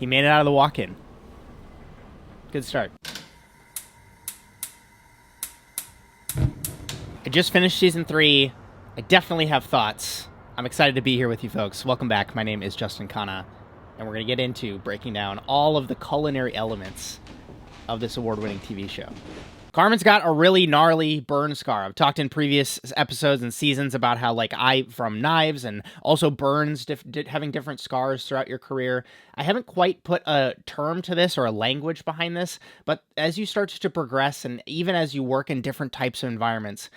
He made it out of the walk-in. Good start. I just finished season 3. I definitely have thoughts. I'm excited to be here with you folks. Welcome back. My name is Justin Khanna, and we're going to get into breaking down all of the culinary elements of this award-winning TV show. Carmen's got a really gnarly burn scar. I've talked in previous episodes and seasons about how, from knives and also burns, having different scars throughout your career. I haven't quite put a term to this or a language behind this, but as you start to progress and even as you work in different types of environments,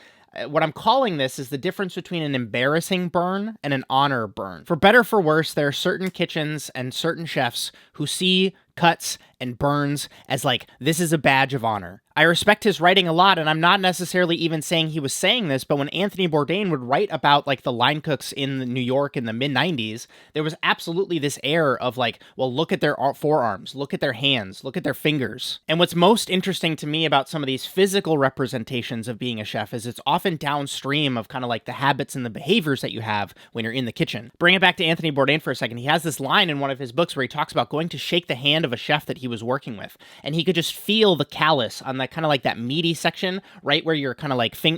what I'm calling this is the difference between an embarrassing burn and an honor burn. For better or for worse, there are certain kitchens and certain chefs who see cuts and burns as this is a badge of honor. I respect his writing a lot, and I'm not necessarily even saying he was saying this, but when Anthony Bourdain would write about the line cooks in New York in the mid-90s, there was absolutely this air of look at their forearms, look at their hands, look at their fingers. And what's most interesting to me about some of these physical representations of being a chef is it's often downstream of the habits and the behaviors that you have when you're in the kitchen. Bring it back to Anthony Bourdain for a second. He has this line in one of his books where he talks about going to shake the hand of a chef that he was working with, and he could just feel the callus on that that meaty section right where your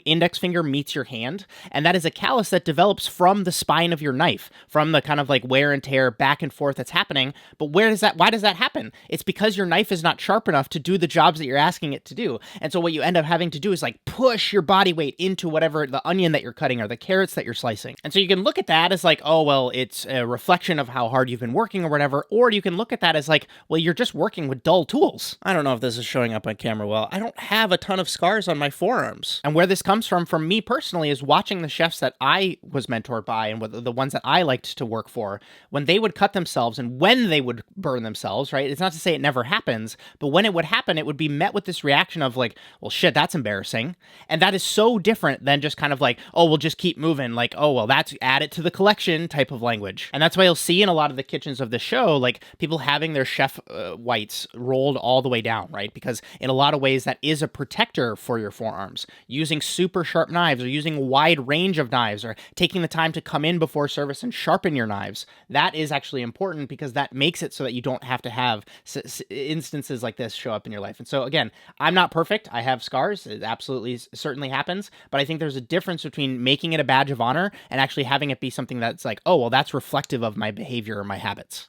index finger meets your hand, and that is a callus that develops from the spine of your knife, from the wear and tear back and forth that's happening. But why does that happen? It's because your knife is not sharp enough to do the jobs that you're asking it to do. And so what you end up having to do is push your body weight into whatever the onion that you're cutting or the carrots that you're slicing. And so you can look at that as oh well, it's a reflection of how hard you've been working or whatever, or you can look at that as well, you're just working with dull tools. I don't know if this is showing up on camera well. I don't have a ton of scars on my forearms. And where this comes from me personally, is watching the chefs that I was mentored by and the ones that I liked to work for, when they would cut themselves and when they would burn themselves, right? It's not to say it never happens, but when it would happen, it would be met with this reaction of well, shit, that's embarrassing. And that is so different than just oh, we'll just keep moving. Oh, well, that's add it to the collection type of language. And that's why you'll see in a lot of the kitchens of the show, people having their chef whites rolled all the way down, right? Because in a lot of ways, that is a protector for your forearms. Using super sharp knives or using a wide range of knives or taking the time to come in before service and sharpen your knives, that is actually important because that makes it so that you don't have to have instances like this show up in your life. And so again, I'm not perfect. I have scars. It absolutely certainly happens. But I think there's a difference between making it a badge of honor and actually having it be something that's oh, well, that's reflective of my behavior or my habits.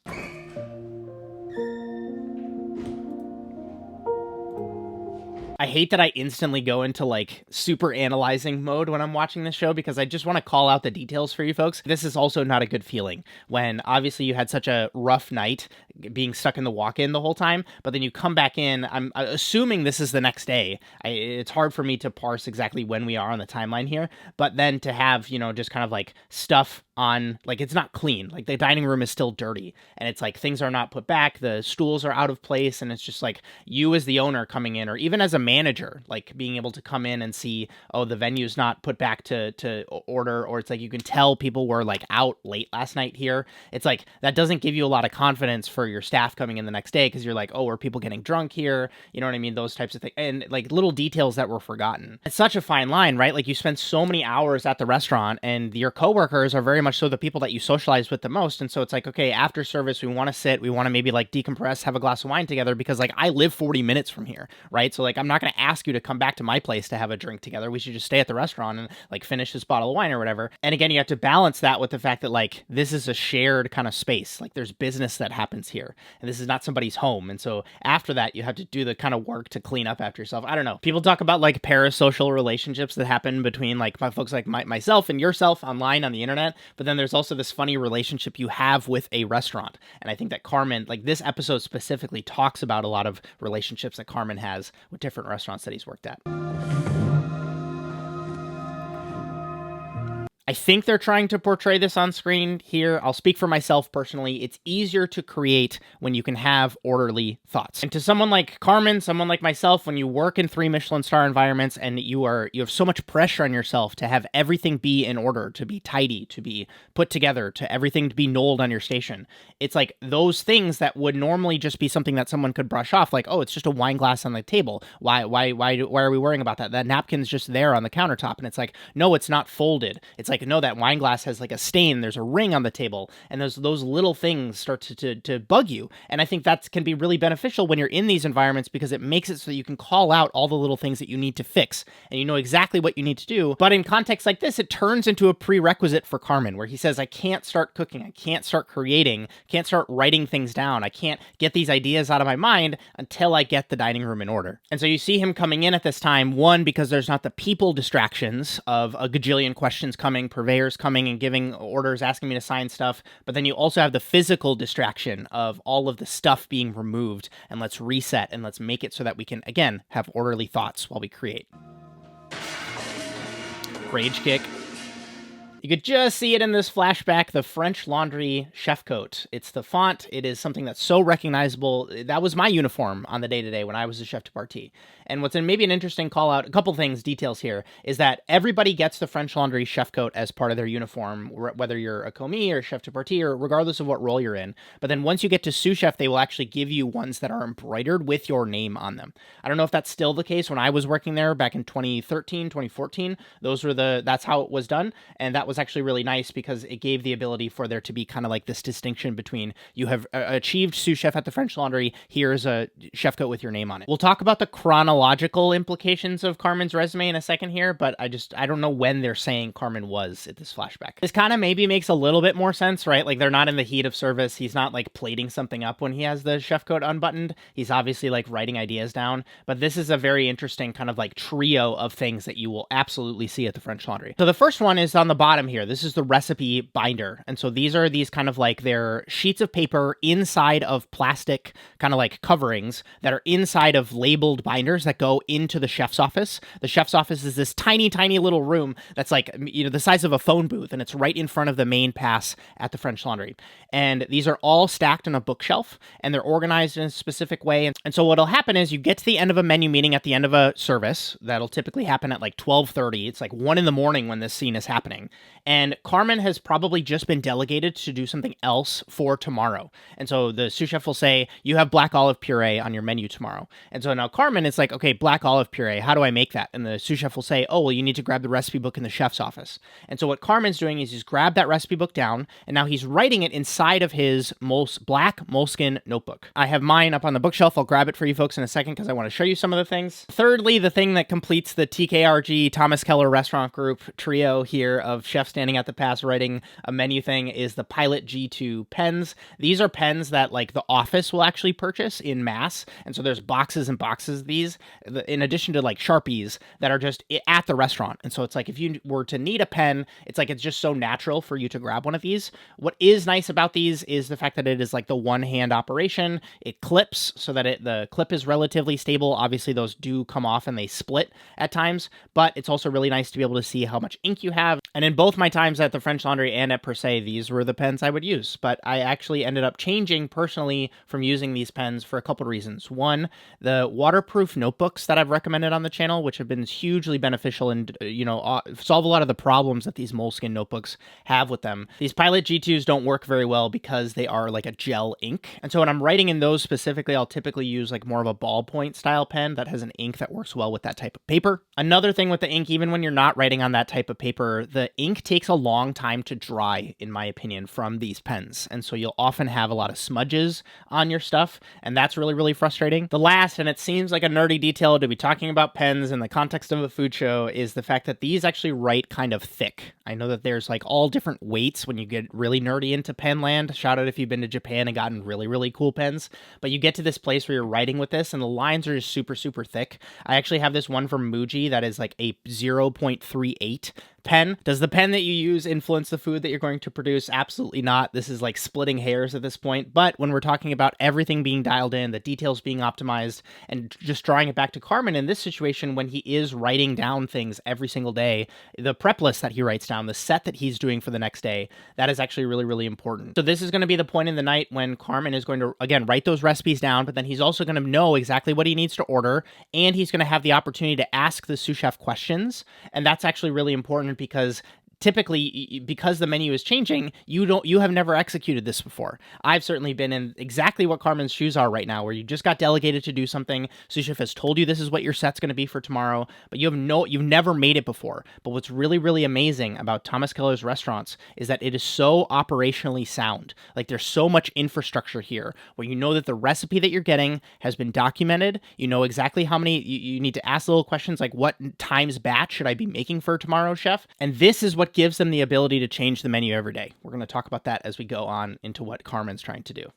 I hate that I instantly go into super analyzing mode when I'm watching this show because I just want to call out the details for you folks. This is also not a good feeling when obviously you had such a rough night being stuck in the walk-in the whole time, but then you come back in. I'm assuming this is the next day. It's hard for me to parse exactly when we are on the timeline here, but then to have, just stuff on, it's not clean. The dining room is still dirty and it's things are not put back. The stools are out of place. And it's just you as the owner coming in, or even as a manager, being able to come in and see, oh, the venue's not put back to order, or it's you can tell people were out late last night here. It's that doesn't give you a lot of confidence for your staff coming in the next day because you're oh, are people getting drunk here? You know what I mean? Those types of things. And little details that were forgotten. It's such a fine line, right? You spend so many hours at the restaurant and your coworkers are very much so the people that you socialize with the most. And so it's okay, after service, we want to sit, we want to maybe decompress, have a glass of wine together because I live 40 minutes from here, right? So I'm not going to ask you to come back to my place to have a drink together. We should just stay at the restaurant and finish this bottle of wine or whatever. And again, you have to balance that with the fact that this is a shared kind of space. There's business that happens here and this is not somebody's home. And so after that, you have to do the kind of work to clean up after yourself. I don't know. People talk about parasocial relationships that happen between folks myself and yourself online on the internet. But then there's also this funny relationship you have with a restaurant. And I think that Carmen, this episode specifically talks about a lot of relationships that Carmen has with different restaurants that he's worked at. I think they're trying to portray this on screen here. I'll speak for myself personally. It's easier to create when you can have orderly thoughts. And to someone like Carmen, someone like myself, when you work in 3 Michelin star environments and you have so much pressure on yourself to have everything be in order, to be tidy, to be put together, to everything to be knolled on your station. It's those things that would normally just be something that someone could brush off, oh, it's just a wine glass on the table. Why are we worrying about that? That napkin's just there on the countertop. And it's no, it's not folded. It's like, no, that wine glass has like a stain, there's a ring on the table, and those little things start to bug you. And I think that can be really beneficial when you're in these environments, because it makes it so that you can call out all the little things that you need to fix, and you know exactly what you need to do. But in contexts like this, it turns into a prerequisite for Carmen, where he says, I can't start cooking, I can't start creating, can't start writing things down, I can't get these ideas out of my mind until I get the dining room in order. And so you see him coming in at this time, one, because there's not the people distractions of a gajillion questions coming, purveyors coming and giving orders, asking me to sign stuff, but then you also have the physical distraction of all of the stuff being removed, and let's reset and let's make it so that we can, again, have orderly thoughts while we create. Rage kick. You could just see it in this flashback, the French Laundry chef coat. It's the font. It is something that's so recognizable. That was my uniform on the day-to-day when I was a chef de partie. And what's maybe an interesting call out, a couple things, details here, is that everybody gets the French Laundry chef coat as part of their uniform, whether you're a commis or chef de partie, or regardless of what role you're in. But then once you get to sous chef, they will actually give you ones that are embroidered with your name on them. I don't know if that's still the case. When I was working there back in 2013, 2014, that's how it was done. And that was actually really nice, because it gave the ability for there to be kind of like this distinction between, you have achieved sous chef at the French Laundry, here's a chef coat with your name on it. We'll talk about the chronological implications of Carmen's resume in a second here, but I don't know when they're saying Carmen was at this flashback. This kind of maybe makes a little bit more sense, right? Like, they're not in the heat of service. He's not like plating something up when he has the chef coat unbuttoned. He's obviously like writing ideas down, but this is a very interesting kind of like trio of things that you will absolutely see at the French Laundry. So the first one is on the bottom here. This is the recipe binder. And so these are these kind of like, they're sheets of paper inside of plastic kind of like coverings that are inside of labeled binders that go into the chef's office. The chef's office is this tiny, tiny little room that's like, you know, the size of a phone booth, and it's right in front of the main pass at the French Laundry. And these are all stacked on a bookshelf, and they're organized in a specific way. And so what'll happen is you get to the end of a menu meeting at the end of a service. That'll typically happen at like 12:30. It's like 1 a.m. when this scene is happening. And Carmen has probably just been delegated to do something else for tomorrow. And so the sous chef will say, you have black olive puree on your menu tomorrow. And so now Carmen is like, okay, black olive puree, how do I make that? And the sous chef will say, oh, well, you need to grab the recipe book in the chef's office. And so what Carmen's doing is he's grabbed that recipe book down, and now he's writing it inside of his black moleskin notebook. I have mine up on the bookshelf. I'll grab it for you folks in a second, because I want to show you some of the things. Thirdly, the thing that completes the TKRG Thomas Keller Restaurant Group trio here of chefs standing at the pass writing a menu thing is the Pilot G2 pens. These are pens that like the office will actually purchase in mass. And so there's boxes and boxes of these, in addition to like Sharpies that are just at the restaurant. And so it's like, if you were to need a pen, it's like, it's just so natural for you to grab one of these. What is nice about these is the fact that it is like the one-hand operation. It clips so that the clip is relatively stable. Obviously, those do come off and they split at times, but it's also really nice to be able to see how much ink you have. And in both my times at the French Laundry and at Per Se, these were the pens I would use. But I actually ended up changing personally from using these pens for a couple of reasons. One, the waterproof notebooks that I've recommended on the channel, which have been hugely beneficial and, solve a lot of the problems that these moleskin notebooks have with them. These Pilot G2s don't work very well because they are like a gel ink. And so when I'm writing in those specifically, I'll typically use like more of a ballpoint style pen that has an ink that works well with that type of paper. Another thing with the ink, even when you're not writing on that type of paper, the ink takes a long time to dry, in my opinion, from these pens. And so you'll often have a lot of smudges on your stuff, and that's really, really frustrating. The last, and it seems like a nerdy detail to be talking about pens in the context of a food show, is the fact that these actually write kind of thick. I know that there's like all different weights when you get really nerdy into pen land. Shout out if you've been to Japan and gotten really, really cool pens. But you get to this place where you're writing with this, and the lines are just super, super thick. I actually have this one from Muji that is like a 0.38 pen. Does the pen that you use influence the food that you're going to produce? Absolutely not. This is like splitting hairs at this point. But when we're talking about everything being dialed in, the details being optimized, and just drawing it back to Carmen in this situation, when he is writing down things every single day, the prep list that he writes down, the set that he's doing for the next day, that is actually really, really important. So this is going to be the point in the night when Carmen is going to, again, write those recipes down, but then he's also going to know exactly what he needs to order, and he's going to have the opportunity to ask the sous chef questions. And that's actually really important, because typically, because the menu is changing, you have never executed this before. I've certainly been in exactly what Carmen's shoes are right now, where you just got delegated to do something. Sous chef has told you this is what your set's going to be for tomorrow, but you've never made it before. But what's really, really amazing about Thomas Keller's restaurants is that it is so operationally sound. Like, there's so much infrastructure here where you know that the recipe that you're getting has been documented. You know exactly how many, you need to ask little questions like, what times batch should I be making for tomorrow, chef? And this is what gives them the ability to change the menu every day. We're going to talk about that as we go on into what Carmen's trying to do.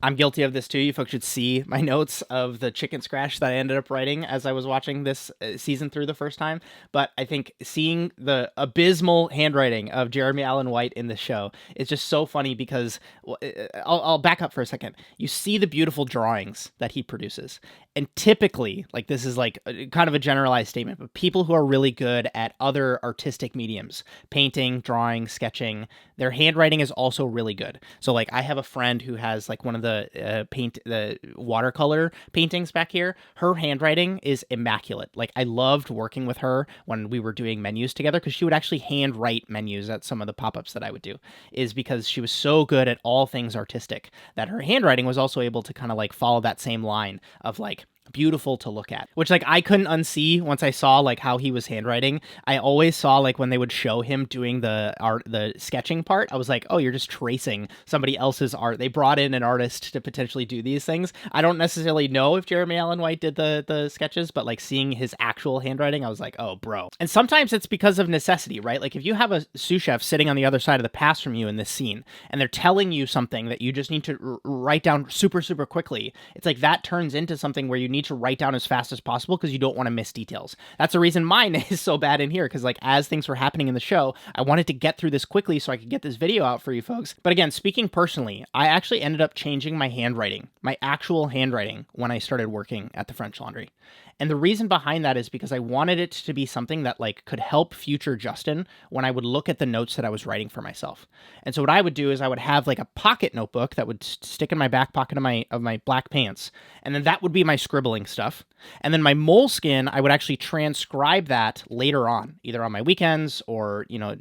I'm guilty of this too. You folks should see my notes of the chicken scratch that I ended up writing as I was watching this season through the first time. But I think seeing the abysmal handwriting of Jeremy Allen White in the show is just so funny because I'll back up for a second. You see the beautiful drawings that he produces. And typically, like, this is like kind of a generalized statement, but people who are really good at other artistic mediums, painting, drawing, sketching, their handwriting is also really good. So like, I have a friend who has like one of the the watercolor paintings back here. Her handwriting is immaculate. Like, I loved working with her when we were doing menus together, because she would actually handwrite menus at some of the pop-ups that I would do, is because she was so good at all things artistic that her handwriting was also able to kind of like follow that same line of like beautiful to look at, which like I couldn't unsee once I saw like how he was handwriting. I always saw like when they would show him doing the art, the sketching part, I was like, oh, you're just tracing somebody else's art. They brought in an artist to potentially do these things. I don't necessarily know if Jeremy Allen White did the sketches, but like seeing his actual handwriting, I was like, oh, bro. And sometimes it's because of necessity, right? Like, if you have a sous chef sitting on the other side of the pass from you in this scene, and they're telling you something that you just need to write down super, super quickly, it's like that turns into something where you need to write down as fast as possible because you don't want to miss details. That's the reason mine is so bad in here, because like as things were happening in the show, I wanted to get through this quickly so I could get this video out for you folks. But again, speaking personally, I actually ended up changing my handwriting, my actual handwriting, when I started working at the French Laundry. And the reason behind that is because I wanted it to be something that like could help future Justin when I would look at the notes that I was writing for myself. And so what I would do is I would have like a pocket notebook that would stick in my back pocket of my black pants. And then that would be my scribbling stuff. And then my moleskin, I would actually transcribe that later on, either on my weekends or, you know,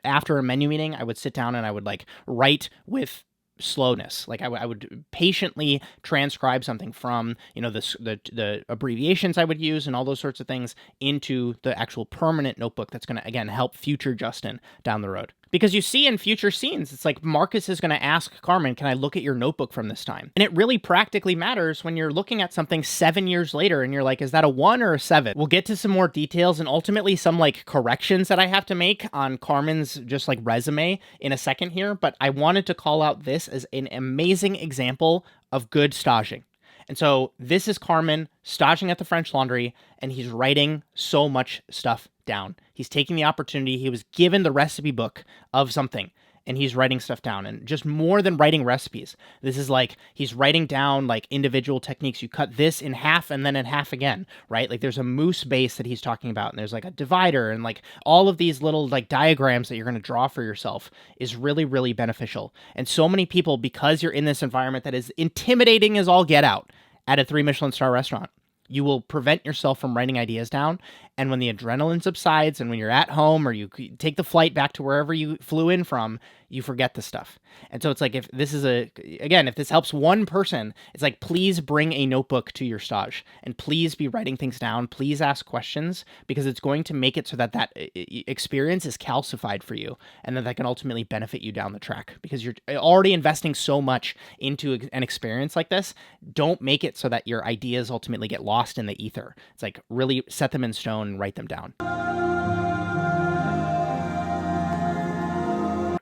after a menu meeting, I would sit down and I would like write with slowness. Like I would patiently transcribe something from, you know, the abbreviations I would use and all those sorts of things into the actual permanent notebook that's going to, again, help future Justin down the road. Because you see in future scenes, it's like Marcus is going to ask Carmen, can I look at your notebook from this time? And it really practically matters when you're looking at something 7 years later and you're like, is that a 1 or a 7? We'll get to some more details and ultimately some like corrections that I have to make on Carmen's just like resume in a second here. But I wanted to call out this as an amazing example of good staging. And so this is Carmen staging at the French Laundry, and he's writing so much stuff down. He's taking the opportunity. He was given the recipe book of something, and he's writing stuff down. And just more than writing recipes, this is like he's writing down like individual techniques. You cut this in half and then in half again, right? Like there's a mousse base that he's talking about, and there's like a divider, and like all of these little like diagrams that you're going to draw for yourself is really, really beneficial. And so many people, because you're in this environment that is intimidating as all get out at a 3 Michelin star restaurant, you will prevent yourself from writing ideas down. And when the adrenaline subsides and when you're at home or you take the flight back to wherever you flew in from, you forget the stuff. And so it's like, if this is if this helps one person, it's like, please bring a notebook to your stage and please be writing things down. Please ask questions, because it's going to make it so that experience is calcified for you, and that can ultimately benefit you down the track, because you're already investing so much into an experience like this. Don't make it so that your ideas ultimately get lost in the ether. It's like, really set them in stone and write them down.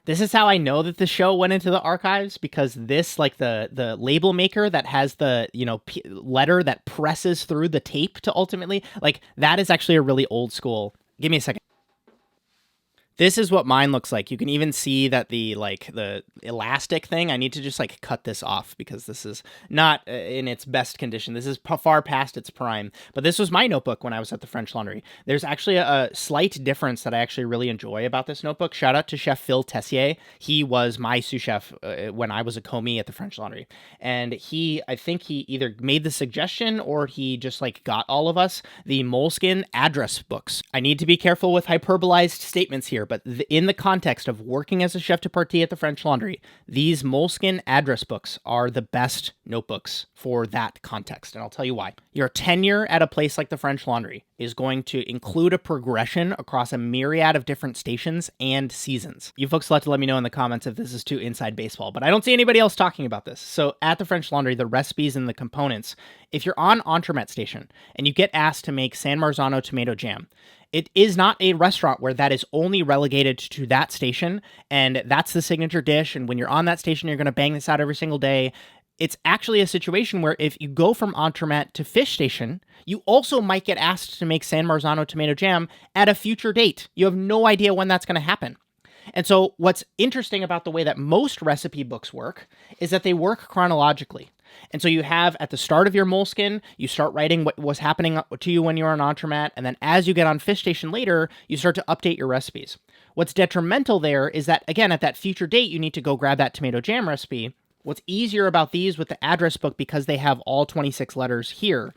This is how I know that the show went into the archives, because this, like the label maker that has the, you know, letter that presses through the tape to ultimately, like, that is actually a really old school. Give me a second. This is what mine looks like. You can even see that the elastic thing, I need to just like cut this off because this is not in its best condition. This is far past its prime. But this was my notebook when I was at the French Laundry. There's actually a slight difference that I actually really enjoy about this notebook. Shout out to Chef Phil Tessier. He was my sous chef when I was a commis at the French Laundry. And I think he either made the suggestion or he just like got all of us the moleskin address books. I need to be careful with hyperbolized statements here, but in the context of working as a chef de partie at the French Laundry, these moleskin address books are the best notebooks for that context, and I'll tell you why. Your tenure at a place like the French Laundry is going to include a progression across a myriad of different stations and seasons. You folks will have to let me know in the comments if this is too inside baseball, but I don't see anybody else talking about this. So at the French Laundry, the recipes and the components, if you're on entremet station and you get asked to make San Marzano tomato jam, it is not a restaurant where that is only relegated to that station, and that's the signature dish, and when you're on that station, you're going to bang this out every single day. It's actually a situation where if you go from entremet to fish station, you also might get asked to make San Marzano tomato jam at a future date. You have no idea when that's going to happen. And so what's interesting about the way that most recipe books work is that they work chronologically. And so you have at the start of your moleskin, you start writing what was happening to you when you were on entremet, and then as you get on fish station later, you start to update your recipes. What's detrimental there is that, again, at that future date, you need to go grab that tomato jam recipe. What's easier about these with the address book, because they have all 26 letters here,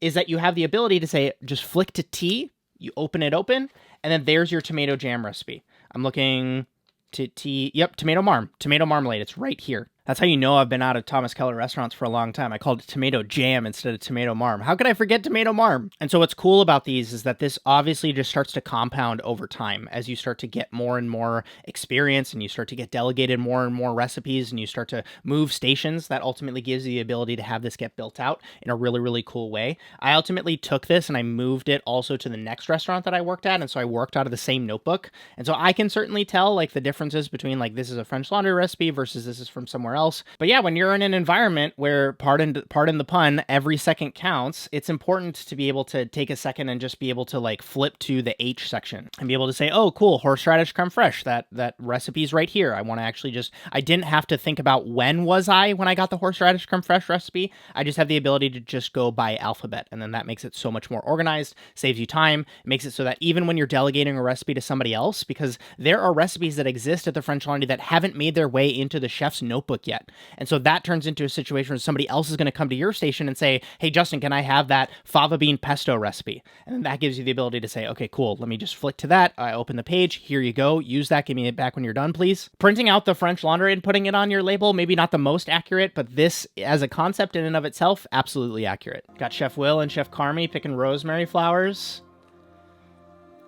is that you have the ability to say, just flick to T, you open, and then there's your tomato jam recipe. I'm looking to T, yep, tomato marmalade, it's right here. That's how you know I've been out of Thomas Keller restaurants for a long time. I called it tomato jam instead of tomato marm. How could I forget tomato marm? And so what's cool about these is that this obviously just starts to compound over time as you start to get more and more experience and you start to get delegated more and more recipes and you start to move stations. That ultimately gives you the ability to have this get built out in a really, really cool way. I ultimately took this and I moved it also to the next restaurant that I worked at. And so I worked out of the same notebook. And so I can certainly tell like the differences between like this is a French Laundry recipe versus this is from somewhere else. But yeah, when you're in an environment where, pardon the pun, every second counts, it's important to be able to take a second and just be able to like flip to the H section and be able to say, oh, cool, horseradish creme fraiche, that recipe's right here. I want to actually I didn't have to think about when I got the horseradish creme fraiche recipe. I just have the ability to just go by alphabet. And then that makes it so much more organized, saves you time, it makes it so that even when you're delegating a recipe to somebody else, because there are recipes that exist at the French Laundry that haven't made their way into the chef's notebook yet. And so that turns into a situation where somebody else is going to come to your station and say, hey, Justin, can I have that fava bean pesto recipe? And then that gives you the ability to say, okay, cool. Let me just flick to that. I open the page. Here you go. Use that. Give me it back when you're done, please. Printing out the French Laundry and putting it on your label, maybe not the most accurate, but this as a concept in and of itself, absolutely accurate. Got Chef Will and Chef Carmen picking rosemary flowers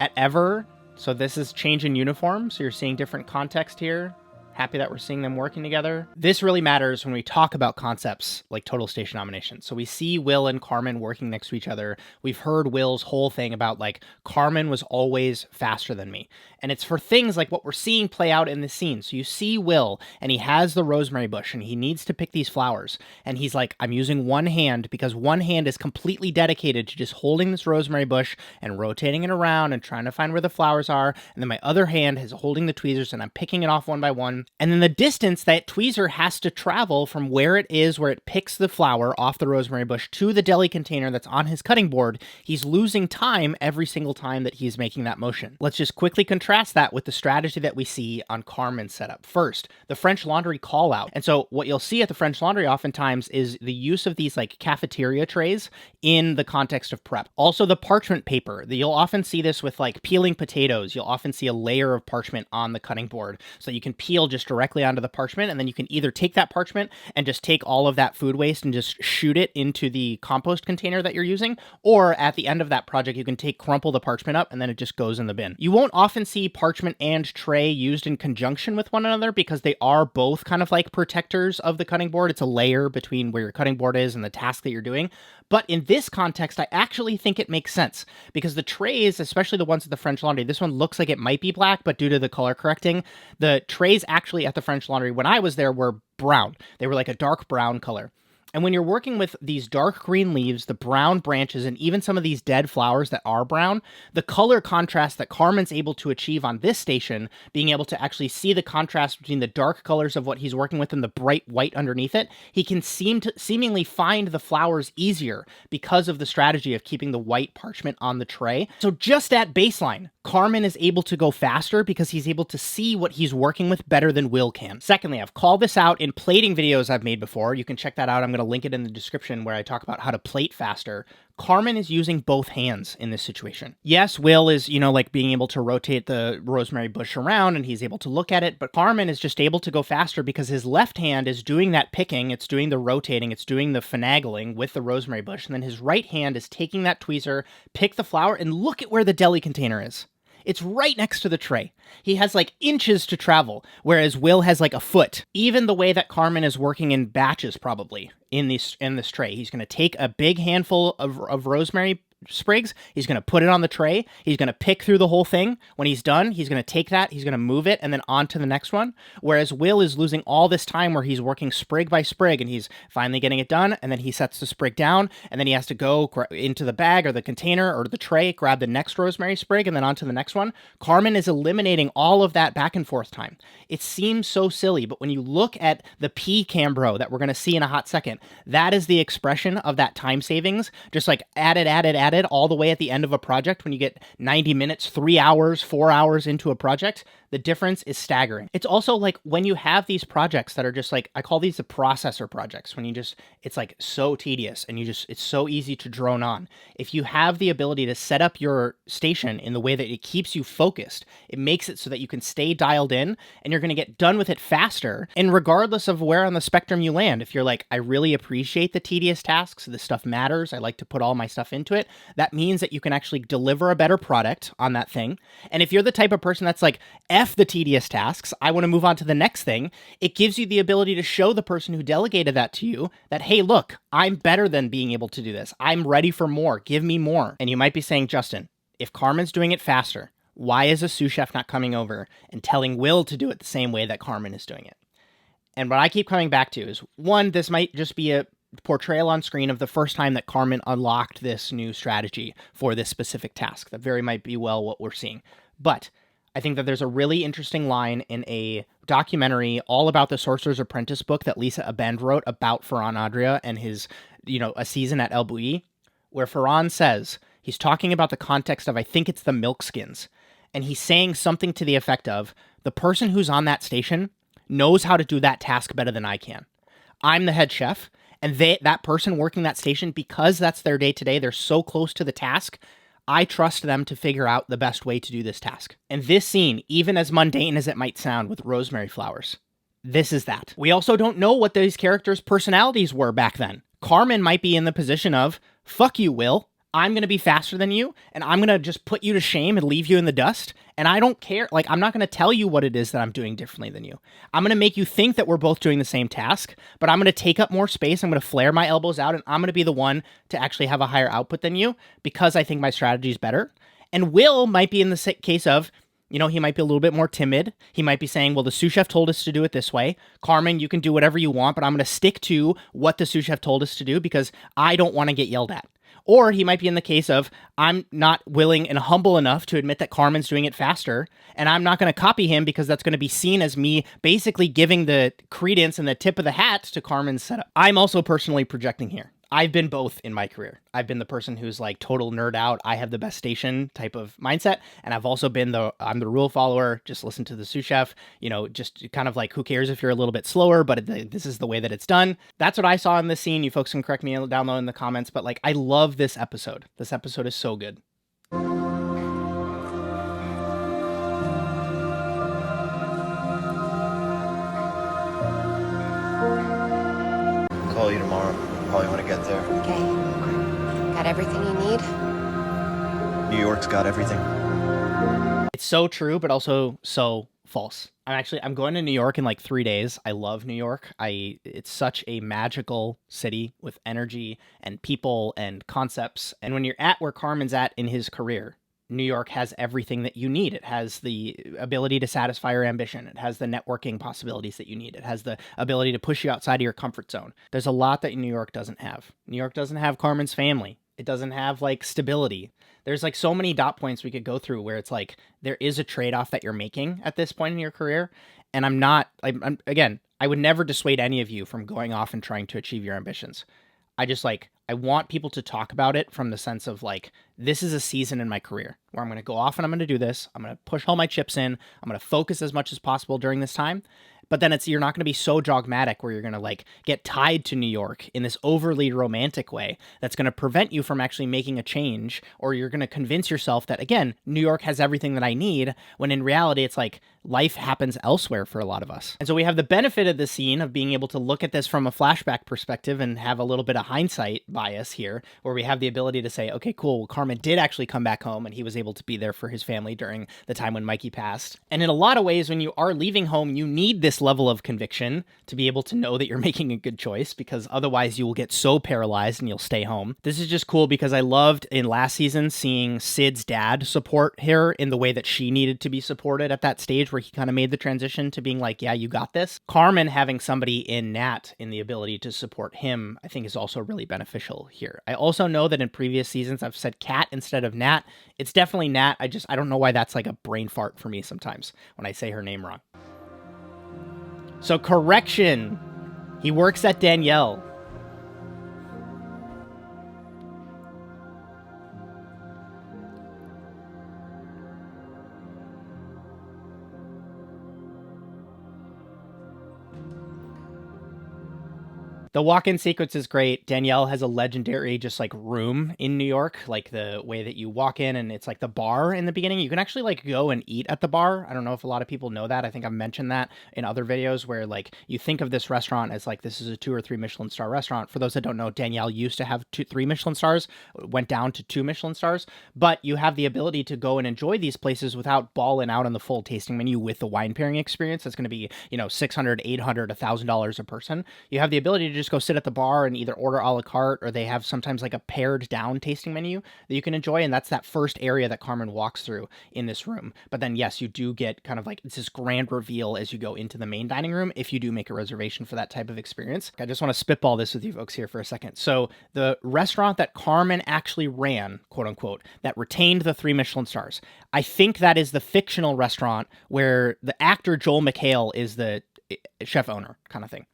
at Ever. So this is change in uniform. So you're seeing different context here. Happy that we're seeing them working together. This really matters when we talk about concepts like total station domination. So we see Will and Carmen working next to each other. We've heard Will's whole thing about like Carmen was always faster than me. And it's for things like what we're seeing play out in this scene. So you see Will and he has the rosemary bush and he needs to pick these flowers. And he's like, I'm using one hand because one hand is completely dedicated to just holding this rosemary bush and rotating it around and trying to find where the flowers are. And then my other hand is holding the tweezers and I'm picking it off one by one. And then the distance that tweezer has to travel from where it picks the flower off the rosemary bush to the deli container that's on his cutting board, he's losing time every single time that he's making that motion. Let's just quickly contrast that with the strategy that we see on Carmen's setup. First, the French Laundry call out. And so what you'll see at the French Laundry oftentimes is the use of these like cafeteria trays in the context of prep. Also the parchment paper. You'll often see this with like peeling potatoes. You'll often see a layer of parchment on the cutting board so that you can peel just directly onto the parchment, and then you can either take that parchment and just take all of that food waste and just shoot it into the compost container that you're using, or at the end of that project, you can crumple the parchment up and then it just goes in the bin. You won't often see parchment and tray used in conjunction with one another because they are both kind of like protectors of the cutting board. It's a layer between where your cutting board is and the task that you're doing. But in this context, I actually think it makes sense because the trays, especially the ones at the French Laundry, this one looks like it might be black, but due to the color correcting, the trays actually at the French Laundry, when I was there, were brown. They were like a dark brown color. And when you're working with these dark green leaves, the brown branches, and even some of these dead flowers that are brown, the color contrast that Carmen's able to achieve on this station, being able to actually see the contrast between the dark colors of what he's working with and the bright white underneath it, he can seemingly find the flowers easier because of the strategy of keeping the white parchment on the tray. So just at baseline, Carmen is able to go faster because he's able to see what he's working with better than Will can. Secondly, I've called this out in plating videos I've made before. You can check that out. I'm going to link it in the description where I talk about how to plate faster. Carmen is using both hands in this situation. Yes, Will is, like being able to rotate the rosemary bush around and he's able to look at it, but Carmen is just able to go faster because his left hand is doing that picking, it's doing the rotating, it's doing the finagling with the rosemary bush, and then his right hand is taking that tweezer, pick the flower, and look at where the deli container is. It's right next to the tray. He has like inches to travel, whereas Will has like a foot. Even the way that Carmen is working in batches probably in this tray. He's going to take a big handful of rosemary sprigs. He's going to put it on the tray. He's going to pick through the whole thing. When he's done, he's going to take that. He's going to move it and then on to the next one. Whereas Will is losing all this time where he's working sprig by sprig and he's finally getting it done. And then he sets the sprig down and then he has to go into the bag or the container or the tray, grab the next rosemary sprig and then on to the next one. Carmen is eliminating all of that back and forth time. It seems so silly, but when you look at the P Cambro that we're going to see in a hot second, that is the expression of that time savings. Just like added all the way at the end of a project when you get 90 minutes, 3 hours, 4 hours into a project. The difference is staggering. It's also like when you have these projects that are just like, I call these the processor projects, when it's like so tedious and it's so easy to drone on. If you have the ability to set up your station in the way that it keeps you focused, it makes it so that you can stay dialed in and you're going to get done with it faster. And regardless of where on the spectrum you land, if you're like, I really appreciate the tedious tasks, this stuff matters, I like to put all my stuff into it, that means that you can actually deliver a better product on that thing. And if you're the type of person that's like, F the tedious tasks, I want to move on to the next thing, it gives you the ability to show the person who delegated that to you that, hey, look, I'm better than being able to do this. I'm ready for more. Give me more. And you might be saying, Justin, if Carmen's doing it faster, why is a sous chef not coming over and telling Will to do it the same way that Carmen is doing it? And what I keep coming back to is, one, this might just be a portrayal on screen of the first time that Carmen unlocked this new strategy for this specific task. That very might be well what we're seeing. But I think that there's a really interesting line in a documentary all about the Sorcerer's Apprentice book that Lisa Abend wrote about Ferran Adria and his, a season at El Bulli, where Ferran says, he's talking about the context of, I think it's the milk skins, and he's saying something to the effect of, the person who's on that station knows how to do that task better than I can. I'm the head chef, and that person working that station, because that's their day-to-day, they're so close to the task, I trust them to figure out the best way to do this task. And this scene, even as mundane as it might sound with rosemary flowers, this is that. We also don't know what these characters' personalities were back then. Carmen might be in the position of, fuck you, Will. I'm going to be faster than you, and I'm going to just put you to shame and leave you in the dust, and I don't care. Like, I'm not going to tell you what it is that I'm doing differently than you. I'm going to make you think that we're both doing the same task, but I'm going to take up more space, I'm going to flare my elbows out, and I'm going to be the one to actually have a higher output than you, because I think my strategy is better. And Will might be in the case of, he might be a little bit more timid. He might be saying, well, the sous chef told us to do it this way. Carmen, you can do whatever you want, but I'm going to stick to what the sous chef told us to do because I don't want to get yelled at. Or he might be in the case of, I'm not willing and humble enough to admit that Carmen's doing it faster, and I'm not going to copy him because that's going to be seen as me basically giving the credence and the tip of the hat to Carmen's setup. I'm also personally projecting here. I've been both in my career. I've been the person who's like total nerd out, I have the best station type of mindset. And I've also been I'm the rule follower, just listen to the sous chef, just kind of like, who cares if you're a little bit slower, but this is the way that it's done. That's what I saw in this scene. You folks can correct me down low in the comments, but like, I love this episode. This episode is so good. Call you tomorrow. Probably when I get there. Okay. Got everything you need? New York's got everything. It's so true, but also so false. I'm going to New York in like 3 days. I love New York. It's such a magical city with energy and people and concepts. And when you're at where Carmen's at in his career, New York has everything that you need. It has the ability to satisfy your ambition. It has the networking possibilities that you need. It has the ability to push you outside of your comfort zone. There's a lot that New York doesn't have. New York doesn't have Carmen's family. It doesn't have like stability. There's like so many dot points we could go through where it's like there is a trade-off that you're making at this point in your career. And again, I would never dissuade any of you from going off and trying to achieve your ambitions. I want people to talk about it from the sense of like, this is a season in my career where I'm going to go off and I'm going to do this. I'm going to push all my chips in. I'm going to focus as much as possible during this time. But then you're not going to be so dogmatic where you're going to like get tied to New York in this overly romantic way that's going to prevent you from actually making a change, or you're going to convince yourself that, again, New York has everything that I need, when in reality, it's like life happens elsewhere for a lot of us. And so we have the benefit of the scene of being able to look at this from a flashback perspective and have a little bit of hindsight bias here, where we have the ability to say, okay, cool, well, Carmen did actually come back home and he was able to be there for his family during the time when Mikey passed. And in a lot of ways, when you are leaving home, you need this level of conviction to be able to know that you're making a good choice, because otherwise you will get so paralyzed and you'll stay home. This is just cool because I loved in last season seeing Sid's dad support her in the way that she needed to be supported at that stage where he kind of made the transition to being like, yeah, you got this. Carmen having somebody in Nat in the ability to support him, I think is also really beneficial here. I also know that in previous seasons I've said Cat instead of Nat. It's definitely Nat. I don't know why that's like a brain fart for me sometimes when I say her name wrong. So correction, he works at Danielle. The walk-in sequence is great. Danielle has a legendary just like room in New York, like the way that you walk in and it's like the bar in the beginning. You can actually like go and eat at the bar. I don't know if a lot of people know that. I think I've mentioned that in other videos where like you think of this restaurant as like this is a 2 or 3 Michelin star restaurant. For those that don't know, Danielle used to have 3 Michelin stars, went down to 2 Michelin stars, but you have the ability to go and enjoy these places without balling out on the full tasting menu with the wine pairing experience. That's going to be, $600, $800, $1,000 a person. You have the ability to just go sit at the bar and either order a la carte, or they have sometimes like a pared down tasting menu that you can enjoy. And that's that first area that Carmen walks through in this room. But then, yes, you do get kind of like it's this grand reveal as you go into the main dining room if you do make a reservation for that type of experience. I just want to spitball this with you folks here for a second. So the restaurant that Carmen actually ran, quote unquote, that retained the 3 Michelin stars, I think that is the fictional restaurant where the actor Joel McHale is the chef owner kind of thing.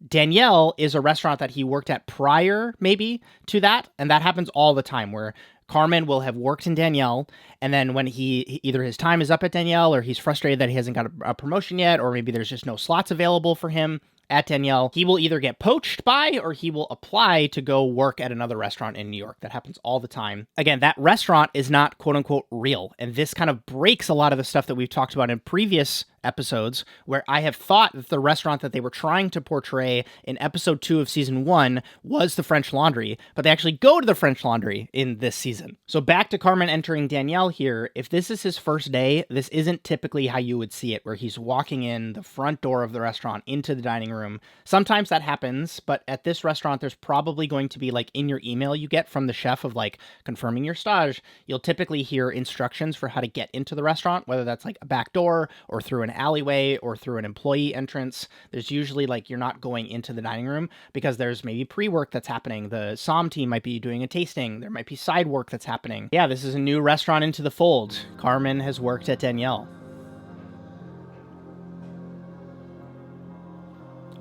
Danielle is a restaurant that he worked at prior, maybe, to that. And that happens all the time where Carmen will have worked in Danielle, and then when he either his time is up at Danielle or he's frustrated that he hasn't got a promotion yet, or maybe there's just no slots available for him at Danielle, he will either get poached by or he will apply to go work at another restaurant in New York. That happens all the time. Again, that restaurant is not quote unquote real. And this kind of breaks a lot of the stuff that we've talked about in previous episodes, where I have thought that the restaurant that they were trying to portray in episode 2 of season 1 was the French Laundry, but they actually go to the French Laundry in this season. So back to Carmen entering Danielle here. If this is his first day, this isn't typically how you would see it, where he's walking in the front door of the restaurant into the dining room. Sometimes that happens, but at this restaurant, there's probably going to be like in your email you get from the chef of like confirming your stage, you'll typically hear instructions for how to get into the restaurant, whether that's like a back door or through an alleyway or through an employee entrance. There's usually like you're not going into the dining room because there's maybe pre-work that's happening. The SOM team might be doing a tasting. There might be side work that's happening. Yeah, this is a new restaurant into the fold. Carmen has worked at Danielle.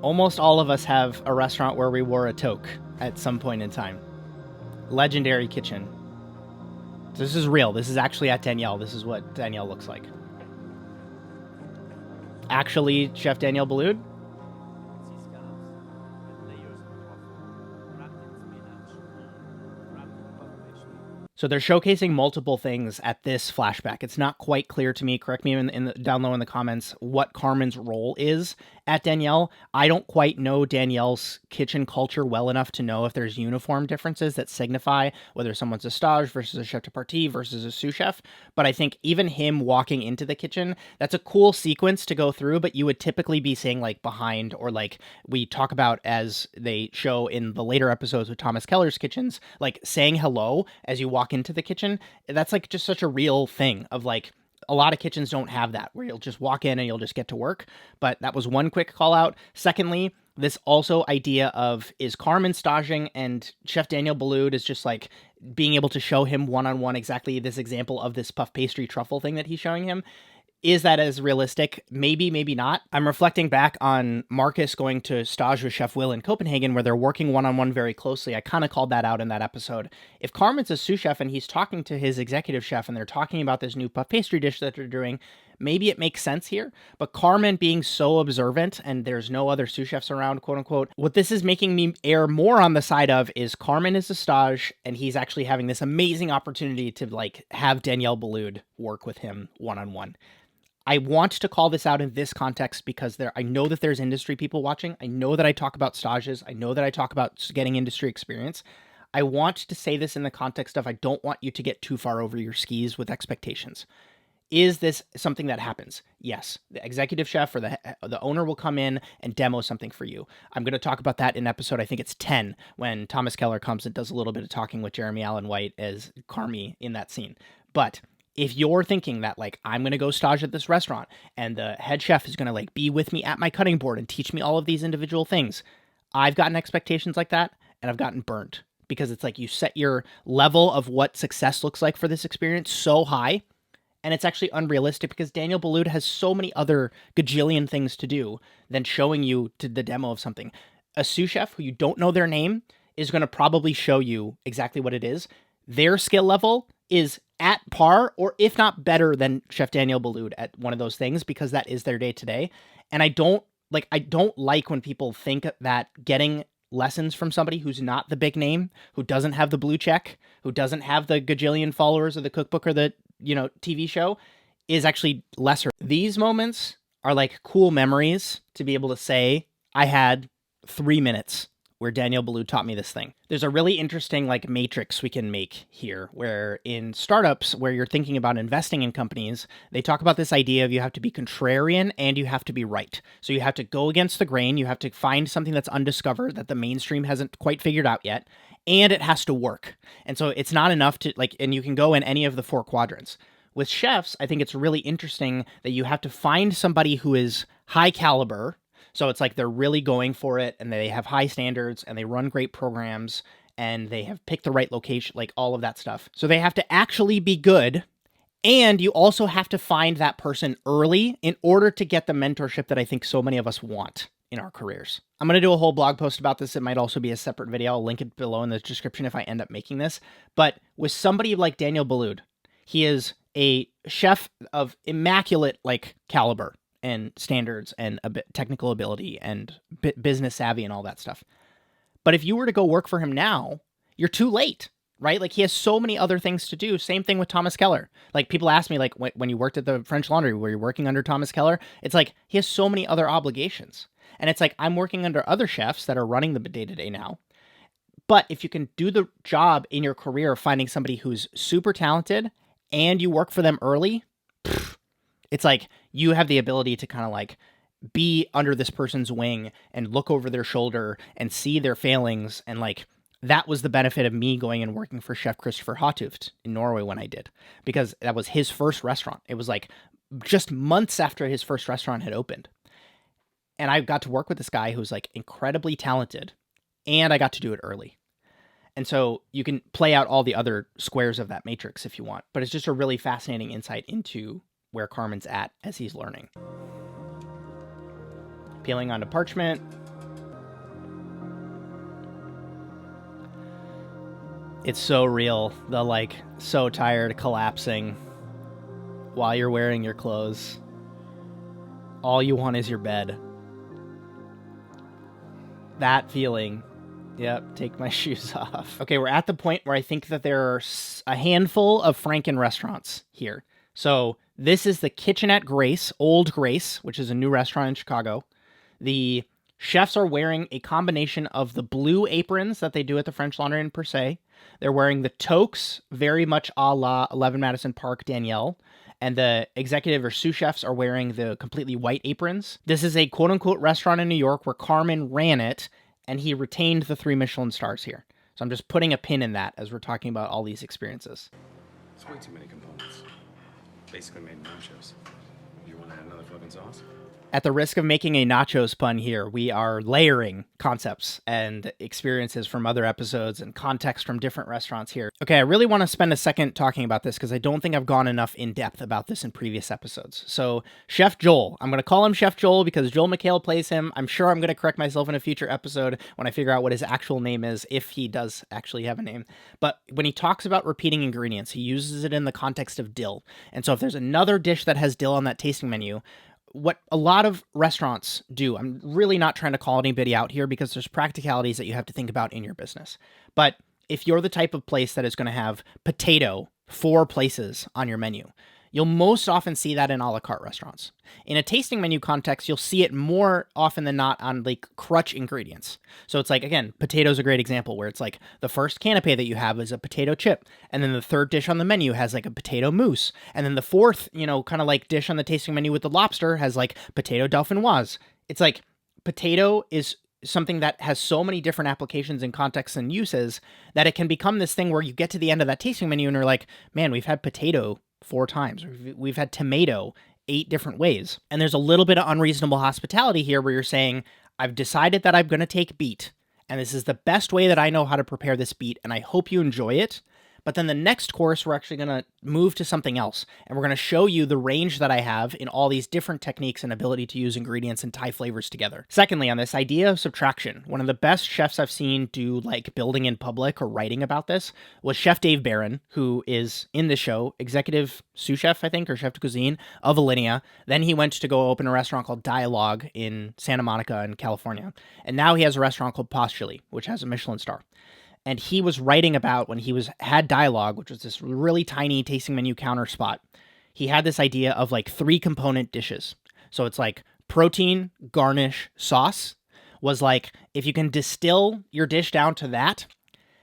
Almost all of us have a restaurant where we wore a toque at some point in time. Legendary kitchen. This is real. This is actually at Danielle. This is what Danielle looks like. Actually, Chef Danielle Boulud? So they're showcasing multiple things at this flashback. It's not quite clear to me, correct me down low in the comments, what Carmen's role is at Danielle. I don't quite know Danielle's kitchen culture well enough to know if there's uniform differences that signify whether someone's a stage versus a chef de partie versus a sous chef. But I think even him walking into the kitchen, that's a cool sequence to go through, but you would typically be saying like behind, or like we talk about as they show in the later episodes with Thomas Keller's kitchens, like saying hello as you walk walk into the kitchen. That's like just such a real thing of like, a lot of kitchens don't have that where you'll just walk in and you'll just get to work. But that was one quick call out. Secondly, this also idea of, is Carmen staging and Chef Daniel Boulud is just like being able to show him one-on-one exactly this example of this puff pastry truffle thing that he's showing him. Is that as realistic? Maybe, maybe not. I'm reflecting back on Marcus going to stage with Chef Will in Copenhagen where they're working one-on-one very closely. I kind of called that out in that episode. If Carmen's a sous chef and he's talking to his executive chef and they're talking about this new puff pastry dish that they're doing, maybe it makes sense here. But Carmen being so observant and there's no other sous chefs around, quote unquote, what this is making me err more on the side of is Carmen is a stage and he's actually having this amazing opportunity to like have Danielle Boulud work with him one-on-one. I want to call this out in this context because I know that there's industry people watching. I know that I talk about stages. I know that I talk about getting industry experience. I want to say this in the context of I don't want you to get too far over your skis with expectations. Is this something that happens? Yes. The executive chef or the owner will come in and demo something for you. I'm going to talk about that in episode, I think it's 10, when Thomas Keller comes and does a little bit of talking with Jeremy Allen White as Carmi in that scene. But if you're thinking that like, I'm going to go stage at this restaurant and the head chef is going to like be with me at my cutting board and teach me all of these individual things, I've gotten expectations like that and I've gotten burnt because it's like you set your level of what success looks like for this experience so high. And it's actually unrealistic because Daniel Boulud has so many other gajillion things to do than showing you to the demo of something. A sous chef who you don't know their name is going to probably show you exactly what it is. Their skill level is at par or if not better than Chef Daniel Boulud at one of those things because that is their day to day. And I don't like when people think that getting lessons from somebody who's not the big name, who doesn't have the blue check, who doesn't have the gajillion followers of the cookbook or the, TV show is actually lesser. These moments are like cool memories to be able to say, I had 3 minutes where Daniel Boulud taught me this thing. There's a really interesting like matrix we can make here where in startups where you're thinking about investing in companies, they talk about this idea of you have to be contrarian and you have to be right. So you have to go against the grain. You have to find something that's undiscovered that the mainstream hasn't quite figured out yet. And it has to work. And so it's not enough to like, and you can go in any of the 4 quadrants. With chefs, I think it's really interesting that you have to find somebody who is high caliber. So it's like they're really going for it and they have high standards and they run great programs and they have picked the right location, like all of that stuff. So they have to actually be good. And you also have to find that person early in order to get the mentorship that I think so many of us want in our careers. I'm going to do a whole blog post about this. It might also be a separate video. I'll link it below in the description if I end up making this. But with somebody like Daniel Boulud, he is a chef of immaculate like caliber and standards and technical ability and business savvy and all that stuff. But if you were to go work for him now, you're too late, right? Like he has so many other things to do. Same thing with Thomas Keller. Like people ask me like when you worked at the French Laundry, were you working under Thomas Keller? It's like he has so many other obligations. And it's like I'm working under other chefs that are running the day-to-day now. But if you can do the job in your career of finding somebody who's super talented and you work for them early, it's like you have the ability to kind of like be under this person's wing and look over their shoulder and see their failings. And like, that was the benefit of me going and working for Chef Christopher Hautuft in Norway when I did, because that was his first restaurant. It was like just months after his first restaurant had opened. And I got to work with this guy who's like incredibly talented and I got to do it early. And so you can play out all the other squares of that matrix if you want, but it's just a really fascinating insight into where Carmen's at as he's learning. Peeling onto parchment. It's so real. The like so tired collapsing while you're wearing your clothes. All you want is your bed. That feeling. Yep, take my shoes off. Okay, we're at the point where I think that there are a handful of Franken restaurants here. So this is the Kitchenette Grace, Old Grace, which is a new restaurant in Chicago. The chefs are wearing a combination of the blue aprons that they do at the French Laundry in Per Se. They're wearing the toques, very much a la 11 Madison Park Danielle. And the executive or sous chefs are wearing the completely white aprons. This is a quote-unquote restaurant in New York where Carmen ran it, and he retained the 3 Michelin stars here. So I'm just putting a pin in that as we're talking about all these experiences. It's way too many components. Basically made nachos. You want to add another fucking sauce? At the risk of making a nachos pun here, we are layering concepts and experiences from other episodes and context from different restaurants here. Okay, I really want to spend a second talking about this because I don't think I've gone enough in depth about this in previous episodes. So, Chef Joel, I'm going to call him Chef Joel because Joel McHale plays him. I'm sure I'm going to correct myself in a future episode when I figure out what his actual name is, if he does actually have a name. But when he talks about repeating ingredients, he uses it in the context of dill. And so if there's another dish that has dill on that tasting menu, what a lot of restaurants do, I'm really not trying to call anybody out here because there's practicalities that you have to think about in your business. But if you're the type of place that is going to have potato 4 places on your menu, you'll most often see that in a la carte restaurants. In a tasting menu context, you'll see it more often than not on like crutch ingredients. So it's like, again, potato's a great example where it's like the first canapé that you have is a potato chip. And then the third dish on the menu has like a potato mousse. And then the fourth, kind of like dish on the tasting menu with the lobster has like potato dauphinoise. It's like potato is something that has so many different applications and contexts and uses that it can become this thing where you get to the end of that tasting menu and you're like, man, we've had potato 4 times. We've had tomato 8 different ways. And there's a little bit of unreasonable hospitality here where you're saying, I've decided that I'm going to take beet, and this is the best way that I know how to prepare this beet, and I hope you enjoy it. But then the next course, we're actually going to move to something else. And we're going to show you the range that I have in all these different techniques and ability to use ingredients and tie flavors together. Secondly, on this idea of subtraction, one of the best chefs I've seen do like building in public or writing about this was Chef Dave Barron, who is in the show, executive sous chef, I think, or chef de cuisine of Alinea. Then he went to go open a restaurant called Dialogue in Santa Monica in California. And now he has a restaurant called Postuli, which has a Michelin star. And he was writing about when he had Dialogue, which was this really tiny tasting menu counter spot. He had this idea of like 3 component dishes. So it's like protein, garnish, sauce. Was like, if you can distill your dish down to that,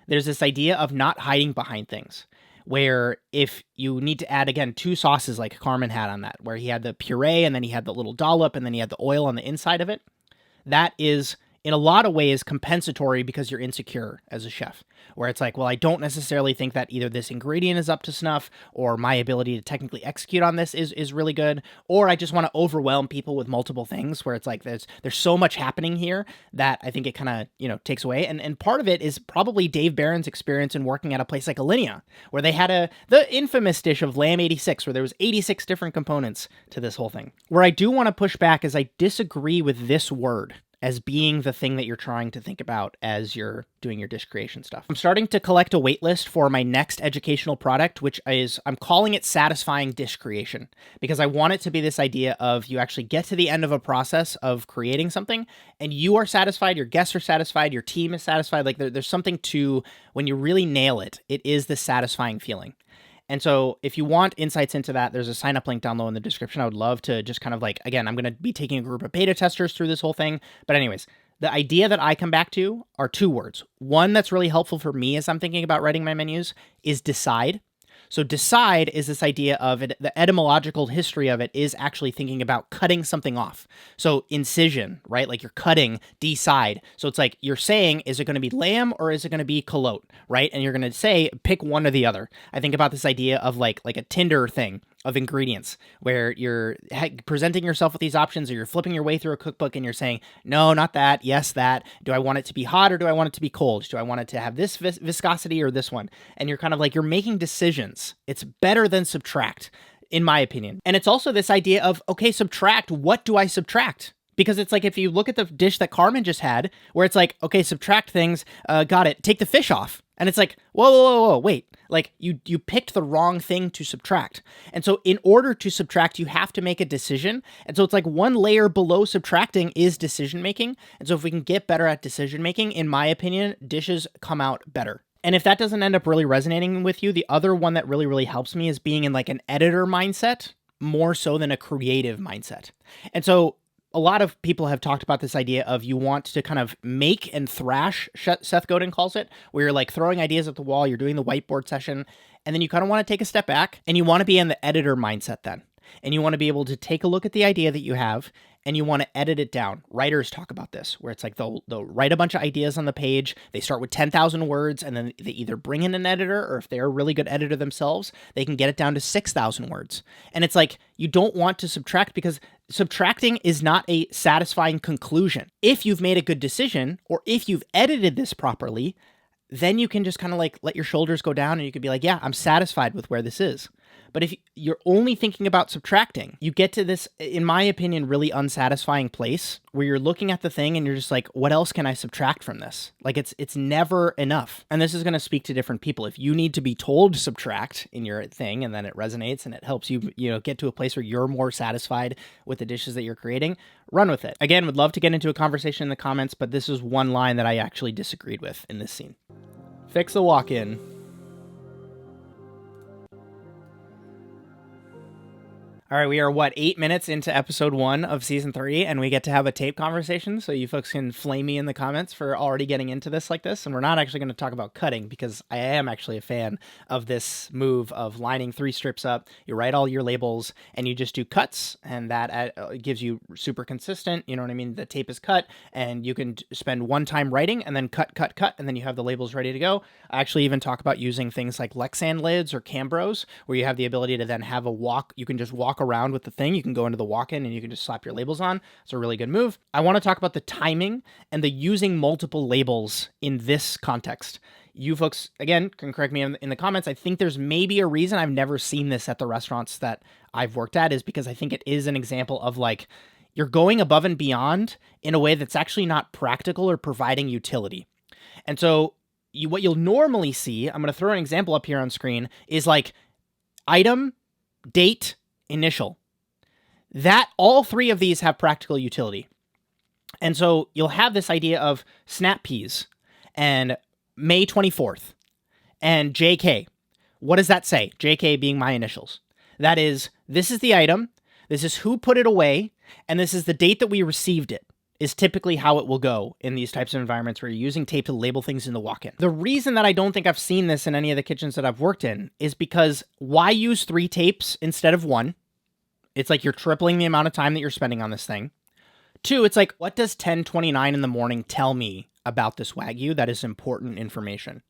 there's this idea of not hiding behind things. Where if you need to add, again, 2 sauces like Carmen had on that, where he had the puree and then he had the little dollop and then he had the oil on the inside of it, that is in a lot of ways compensatory because you're insecure as a chef, where it's like, well, I don't necessarily think that either this ingredient is up to snuff or my ability to technically execute on this is really good, or I just want to overwhelm people with multiple things where it's like there's so much happening here that I think it kind of, takes away. And part of it is probably Dave Barron's experience in working at a place like Alinea, where they had the infamous dish of lamb 86, where there was 86 different components to this whole thing. Where I do want to push back is I disagree with this word as being the thing that you're trying to think about as you're doing your dish creation stuff. I'm starting to collect a wait list for my next educational product, which is, I'm calling it satisfying dish creation, because I want it to be this idea of you actually get to the end of a process of creating something and you are satisfied, your guests are satisfied, your team is satisfied. Like there's something to, when you really nail it, it is the satisfying feeling. And so if you want insights into that, there's a sign up link down low in the description. I would love to just kind of like, again, I'm going to be taking a group of beta testers through this whole thing. But anyways, the idea that I come back to are 2 words. One that's really helpful for me as I'm thinking about writing my menus is decide. So decide is this idea of it, the etymological history of it is actually thinking about cutting something off. So incision, right? Like you're cutting, decide. So it's like you're saying, is it going to be lamb or is it going to be calotte, right? And you're going to say, pick one or the other. I think about this idea of like a Tinder thing of ingredients where you're presenting yourself with these options, or you're flipping your way through a cookbook and you're saying, no, not that. Yes, that. Do I want it to be hot or do I want it to be cold? Do I want it to have this viscosity or this one? And you're kind of like, you're making decisions. It's better than subtract, in my opinion. And it's also this idea of, okay, subtract. What do I subtract? Because it's like, if you look at the dish that Carmen just had, where it's like, okay, subtract things, got it, take the fish off. And it's like, whoa, wait. Like, you picked the wrong thing to subtract. And so in order to subtract, you have to make a decision. And so it's like one layer below subtracting is decision making. And so if we can get better at decision making, in my opinion, dishes come out better. And if that doesn't end up really resonating with you, the other one that really, really helps me is being in like an editor mindset more so than a creative mindset. And so a lot of people have talked about this idea of you want to kind of make and thrash, Seth Godin calls it, where you're like throwing ideas at the wall, you're doing the whiteboard session, and then you kind of want to take a step back and you want to be in the editor mindset then. And you want to be able to take a look at the idea that you have and you want to edit it down. Writers talk about this, where it's like they'll write a bunch of ideas on the page. They start with 10,000 words, and then they either bring in an editor, or if they're a really good editor themselves, they can get it down to 6,000 words. And it's like, you don't want to subtract, because subtracting is not a satisfying conclusion. If you've made a good decision, or if you've edited this properly, then you can just kind of like let your shoulders go down, and you could be like, yeah, I'm satisfied with where this is. But if you're only thinking about subtracting, you get to this, in my opinion, really unsatisfying place where you're looking at the thing and you're just like, what else can I subtract from this? Like, it's never enough. And this is going to speak to different people. If you need to be told to subtract in your thing, and then it resonates and it helps you, get to a place where you're more satisfied with the dishes that you're creating, run with it. Again, would love to get into a conversation in the comments, but this is one line that I actually disagreed with in this scene. Fix the walk-in. All right, we are, 8 minutes into episode 1 of season 3, and we get to have a tape conversation, so you folks can flame me in the comments for already getting into this like this. And we're not actually going to talk about cutting, because I am actually a fan of this move of lining 3 strips up. You write all your labels, and you just do cuts, and that gives you super consistent, you know what I mean? The tape is cut, and you can spend one time writing, and then cut, and then you have the labels ready to go. I actually even talk about using things like Lexan lids or Cambros, where you have the ability to then have you can just walk around with the thing. You can go into the walk-in and you can just slap your labels on. It's a really good move. I want to talk about the timing and the using multiple labels in this context. You folks, again, can correct me in the comments. I think there's maybe a reason I've never seen this at the restaurants that I've worked at, is because I think it is an example of like, you're going above and beyond in a way that's actually not practical or providing utility. And so what you'll normally see, I'm going to throw an example up here on screen, is like item, date, initial. That all 3 of these have practical utility. And so you'll have this idea of snap peas and May 24th and JK. What does that say? JK being my initials. That is, this is the item, this is who put it away, and this is the date that we received it, is typically how it will go in these types of environments where you're using tape to label things in the walk-in. The reason that I don't think I've seen this in any of the kitchens that I've worked in is because why use 3 tapes instead of 1? It's like you're tripling the amount of time that you're spending on this thing. 2, it's like, what does 10:29 in the morning tell me about this Wagyu that is important information?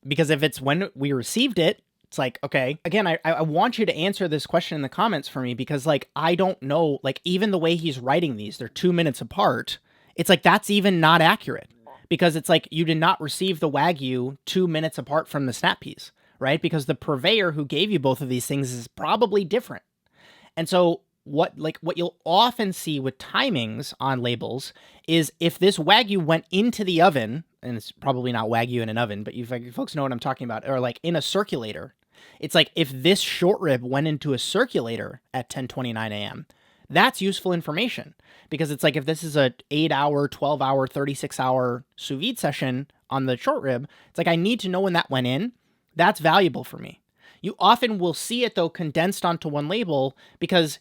Because if it's when we received it, it's like, okay, again, I want you to answer this question in the comments for me, because like, I don't know, like even the way he's writing these, they're 2 minutes apart. It's like, that's even not accurate, because it's like, you did not receive the Wagyu 2 minutes apart from the snap peas, right? Because the purveyor who gave you both of these things is probably different. And so what you'll often see with timings on labels is if this Wagyu went into the oven, and it's probably not Wagyu in an oven, but you folks know what I'm talking about, or like in a circulator. It's like, if this short rib went into a circulator at 10:29 a.m., that's useful information, because it's like, if this is a 8-hour, 12-hour, 36-hour sous vide session on the short rib, it's like, I need to know when that went in. That's valuable for me. You often will see it, though, condensed onto one label, because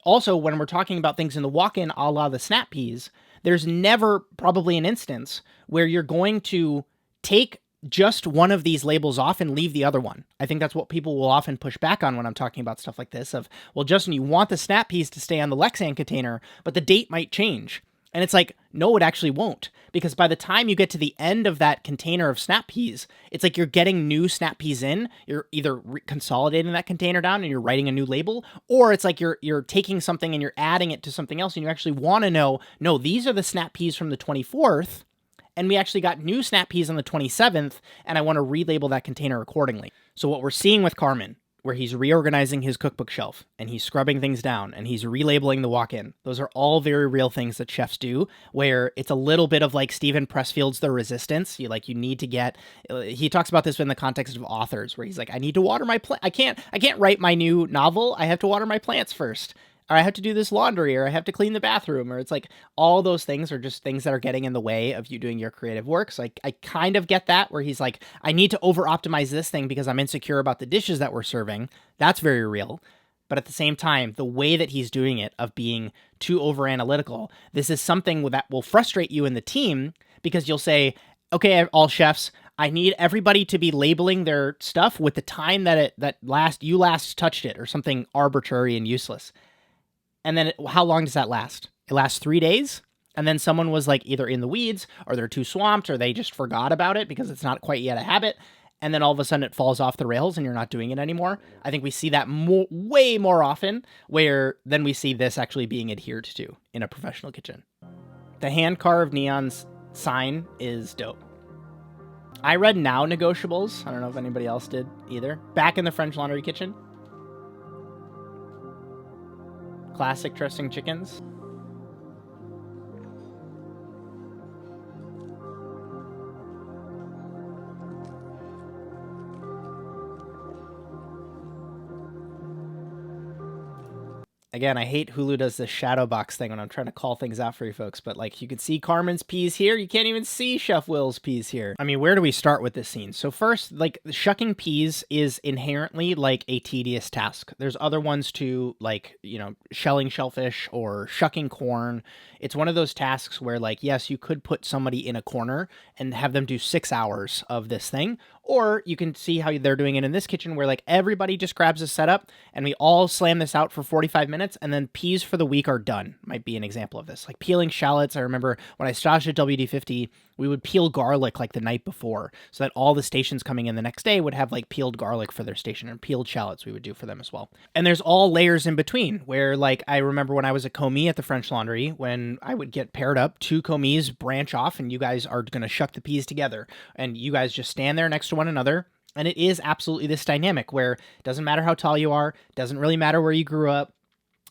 also when we're talking about things in the walk-in a la the snap peas, there's never probably an instance where you're going to take just one of these labels off and leave the other one. I think that's what people will often push back on when I'm talking about stuff like this of, well, Justin, you want the snap peas to stay on the Lexan container, but the date might change. And it's like, no, it actually won't. Because by the time you get to the end of that container of snap peas, it's like you're getting new snap peas in. You're either consolidating that container down and you're writing a new label, or it's like you're taking something and you're adding it to something else, and you actually want to know, no, these are the snap peas from the 24th, and we actually got new snap peas on the 27th, and I want to relabel that container accordingly. So what we're seeing with Carmen, where he's reorganizing his cookbook shelf and he's scrubbing things down and he's relabeling the walk-in. Those are all very real things that chefs do, where it's a little bit of like Stephen Pressfield's The Resistance. You need to get, he talks about this in the context of authors, where he's like, I need to water my plant. I can't write my new novel. I have to water my plants first. Or I have to do this laundry, or I have to clean the bathroom, or it's like all those things are just things that are getting in the way of you doing your creative work. So I kind of get that, where he's like, I need to over-optimize this thing because I'm insecure about the dishes that we're serving. That's very real. But at the same time, the way that he's doing it, of being too over-analytical, this is something that will frustrate you in the team, because you'll say, okay, all chefs, I need everybody to be labeling their stuff with the time that you last touched it, or something arbitrary and useless. And then how long does that last? It lasts 3 days. And then someone was like either in the weeds or they're too swamped or they just forgot about it because it's not quite yet a habit. And then all of a sudden it falls off the rails and you're not doing it anymore. I think we see that way more often where then we see this actually being adhered to in a professional kitchen. The hand-carved neon's sign is dope. I read Now Negotiables. I don't know if anybody else did either. Back in the French Laundry kitchen. Classic dressing chickens. Again, I hate Hulu does this shadow box thing when I'm trying to call things out for you folks, but like you can see Carmen's peas here. You can't even see Chef Will's peas here. I mean, where do we start with this scene? So first, like shucking peas is inherently like a tedious task. There's other ones too, like, you know, shelling shellfish or shucking corn. It's one of those tasks where like, yes, you could put somebody in a corner and have them do 6 hours of this thing. Or you can see how they're doing it in this kitchen where like everybody just grabs a setup and we all slam this out for 45 minutes and then peas for the week are done. Might be an example of this. Like peeling shallots. I remember when I stashed at WD-50, we would peel garlic like the night before so that all the stations coming in the next day would have like peeled garlic for their station, and peeled shallots we would do for them as well. And there's all layers in between where like I remember when I was a commis at the French Laundry, when I would get paired up, 2 commis branch off and you guys are going to shuck the peas together and you guys just stand there next to one another. And it is absolutely this dynamic where it doesn't matter how tall you are, doesn't really matter where you grew up.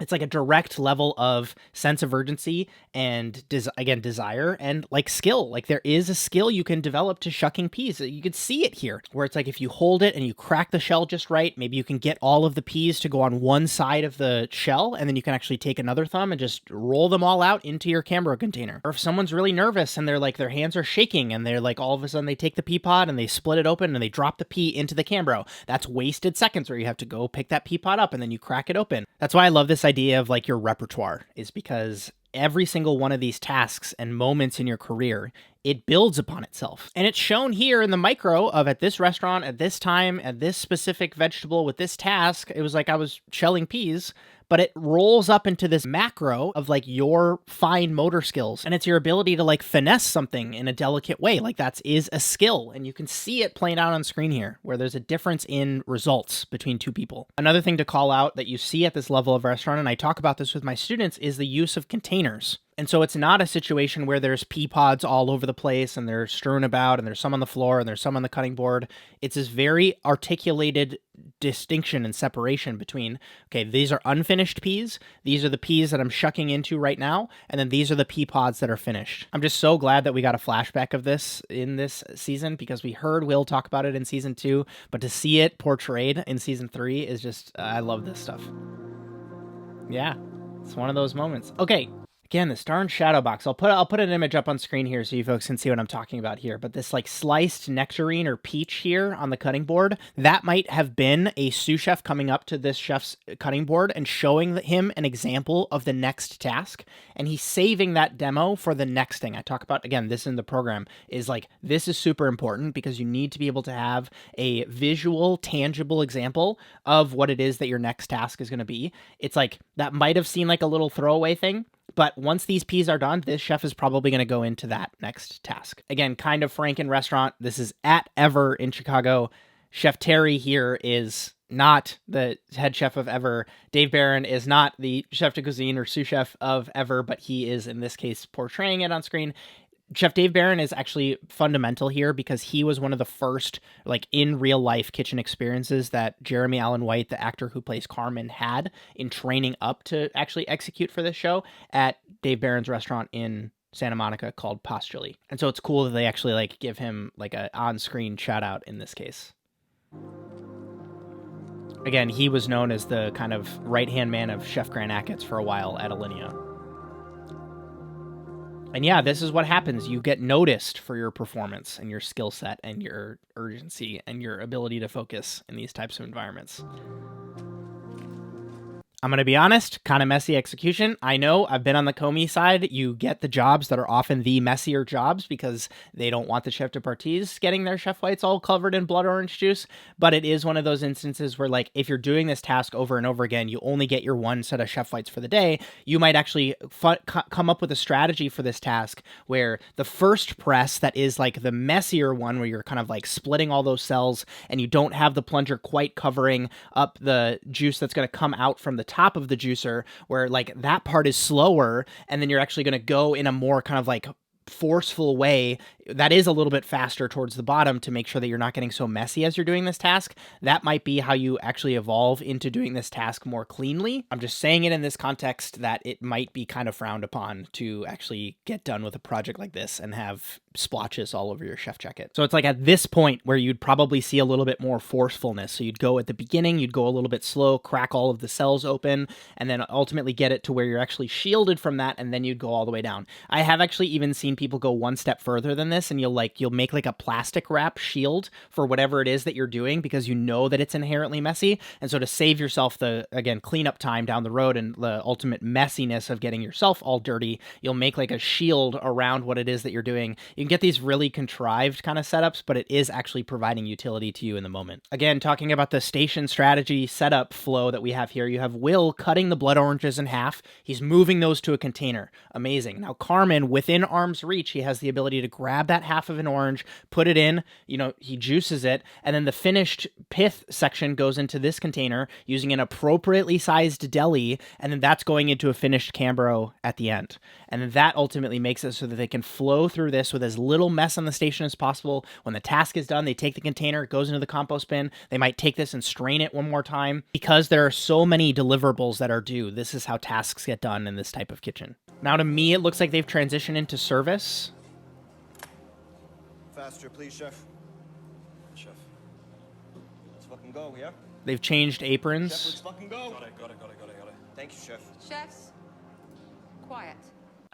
It's like a direct level of sense of urgency and, again, desire and like skill. Like there is a skill you can develop to shucking peas. You can see it here where it's like if you hold it and you crack the shell just right, maybe you can get all of the peas to go on one side of the shell, and then you can actually take another thumb and just roll them all out into your Cambro container. Or if someone's really nervous and they're like their hands are shaking and they're like all of a sudden they take the pea pod and they split it open and they drop the pea into the Cambro. That's wasted seconds where you have to go pick that pea pod up and then you crack it open. That's why I love this idea of like your repertoire, is because every single one of these tasks and moments in your career, it builds upon itself. And it's shown here in the micro of at this restaurant, at this time, at this specific vegetable with this task. It was like I was shelling peas, but it rolls up into this macro of like your fine motor skills. And it's your ability to like finesse something in a delicate way. Like that is a skill. And you can see it playing out on screen here, where there's a difference in results between 2 people. Another thing to call out that you see at this level of restaurant, and I talk about this with my students, is the use of containers. And so it's not a situation where there's pea pods all over the place and they're strewn about and there's some on the floor and there's some on the cutting board. It's this very articulated distinction and separation between, okay, these are unfinished peas. These are the peas that I'm shucking into right now. And then these are the pea pods that are finished. I'm just so glad that we got a flashback of this in this season, because we heard Will talk about it in season 2, but to see it portrayed in season 3 is just, I love this stuff. Yeah, it's one of those moments. Okay. Again, this darn shadow box. I'll put an image up on screen here so you folks can see what I'm talking about here. But this like sliced nectarine or peach here on the cutting board, that might have been a sous chef coming up to this chef's cutting board and showing him an example of the next task. And he's saving that demo for the next thing. I talk about, again, this in the program, is like, this is super important because you need to be able to have a visual, tangible example of what it is that your next task is going to be. It's like, that might have seemed like a little throwaway thing, but once these peas are done, this chef is probably going to go into that next task. Again, kind of Franken restaurant. This is at Ever in Chicago. Chef Terry here is not the head chef of Ever. Dave Barron is not the chef de cuisine or sous chef of Ever, but he is, in this case, portraying it on screen. Chef Dave Barron is actually fundamental here because he was one of the first, like, in real life kitchen experiences that Jeremy Allen White, the actor who plays Carmen, had in training up to actually execute for this show at Dave Barron's restaurant in Santa Monica called Postuli. And so it's cool that they actually like give him like a on-screen shout out in this case. Again, he was known as the kind of right-hand man of Chef Grant Achatz for a while at Alinea. And yeah, this is what happens. You get noticed for your performance and your skill set and your urgency and your ability to focus in these types of environments. I'm going to be honest, kind of messy execution. I know I've been on the Comey side. You get the jobs that are often the messier jobs because they don't want the chef de parties getting their chef whites all covered in blood orange juice. But it is one of those instances where, like, if you're doing this task over and over again, you only get your one set of chef whites for the day. You might actually come up with a strategy for this task where the first press that is like the messier one, where you're kind of like splitting all those cells and you don't have the plunger quite covering up the juice that's going to come out from the top of the juicer, where like that part is slower, and then you're actually going to go in a more kind of like forceful way that is a little bit faster towards the bottom to make sure that you're not getting so messy as you're doing this task. That might be how you actually evolve into doing this task more cleanly. I'm just saying it in this context that it might be kind of frowned upon to actually get done with a project like this and have splotches all over your chef jacket. So it's like at this point where you'd probably see a little bit more forcefulness. So you'd go at the beginning, you'd go a little bit slow, crack all of the cells open, and then ultimately get it to where you're actually shielded from that, and then you'd go all the way down. I have actually even seen people go one step further than this, and you'll make like a plastic wrap shield for whatever it is that you're doing, because you know that it's inherently messy. And so to save yourself the, again, cleanup time down the road and the ultimate messiness of getting yourself all dirty, you'll make like a shield around what it is that you're doing. You can get these really contrived kind of setups, but it is actually providing utility to you in the moment. Again, talking about the station strategy setup flow that we have here, you have Will cutting the blood oranges in half. He's moving those to a container. Amazing. Now Carmen, within arm's reach, he has the ability to grab that half of an orange, put it in, he juices it, and then the finished pith section goes into this container using an appropriately sized deli, and then that's going into a finished Cambro at the end. And then that ultimately makes it so that they can flow through this with as little mess on the station as possible. When the task is done, they take the container, it goes into the compost bin. They might take this and strain it one more time. Because there are so many deliverables that are due, this is how tasks get done in this type of kitchen. Now to me, it looks like they've transitioned into service. Faster, please, chef. Chef. Let's fucking go, yeah? They've changed aprons. Chef, let's fucking go. Got it. Thank you, chef. Chefs, quiet.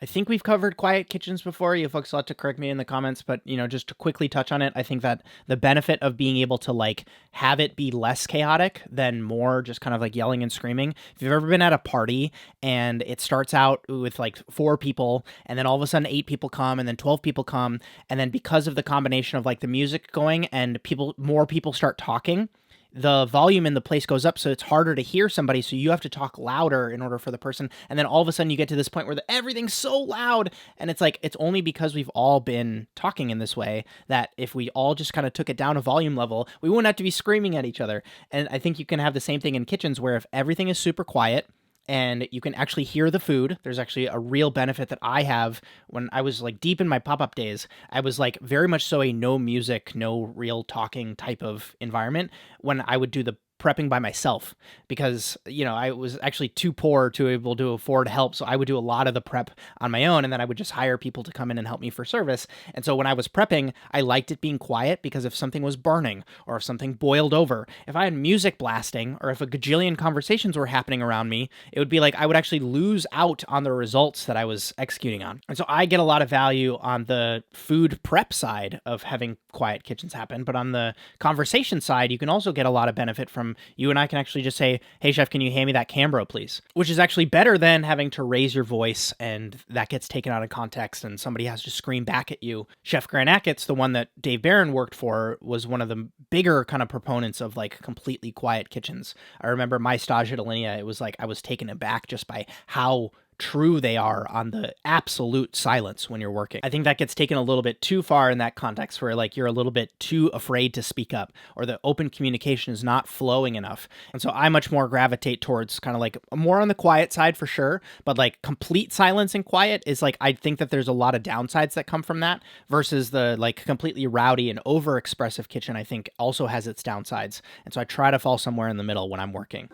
I think we've covered quiet kitchens before. You folks will have to correct me in the comments, but just to quickly touch on it, I think that the benefit of being able to like have it be less chaotic than more just kind of like yelling and screaming. If you've ever been at a party and it starts out with like 4 people, and then all of a sudden 8 people come, and then 12 people come, and then because of the combination of like the music going and more people start talking, the volume in the place goes up, so it's harder to hear somebody, so you have to talk louder in order for the person, and then all of a sudden you get to this point where everything's so loud, and it's like, it's only because we've all been talking in this way that if we all just kind of took it down a volume level, we wouldn't have to be screaming at each other. And I think you can have the same thing in kitchens, where if everything is super quiet, and you can actually hear the food. There's actually a real benefit that I have when I was like deep in my pop-up days. I was like very much so a no music, no real talking type of environment when I would do the prepping by myself, because I was actually too poor to be able to afford help, so I would do a lot of the prep on my own, and then I would just hire people to come in and help me for service. And so when I was prepping, I liked it being quiet, because if something was burning or if something boiled over, if I had music blasting, or if a gajillion conversations were happening around me, it would be like I would actually lose out on the results that I was executing on. And so I get a lot of value on the food prep side of having quiet kitchens happen, but on the conversation side, you can also get a lot of benefit from you and I can actually just say, hey chef, can you hand me that Cambro, please? Which is actually better than having to raise your voice and that gets taken out of context and somebody has to scream back at you. Chef Grant Achatz, the one that Dave Barron worked for, was one of the bigger kind of proponents of like completely quiet kitchens. I remember my stage at Alinea, it was like I was taken aback just by how true they are on the absolute silence when you're working. I think that gets taken a little bit too far in that context, where like you're a little bit too afraid to speak up, or the open communication is not flowing enough. And so I much more gravitate towards kind of like more on the quiet side for sure, but like complete silence and quiet is like, I think that there's a lot of downsides that come from that, versus the like completely rowdy and over expressive kitchen, I think also has its downsides. And so I try to fall somewhere in the middle when I'm working.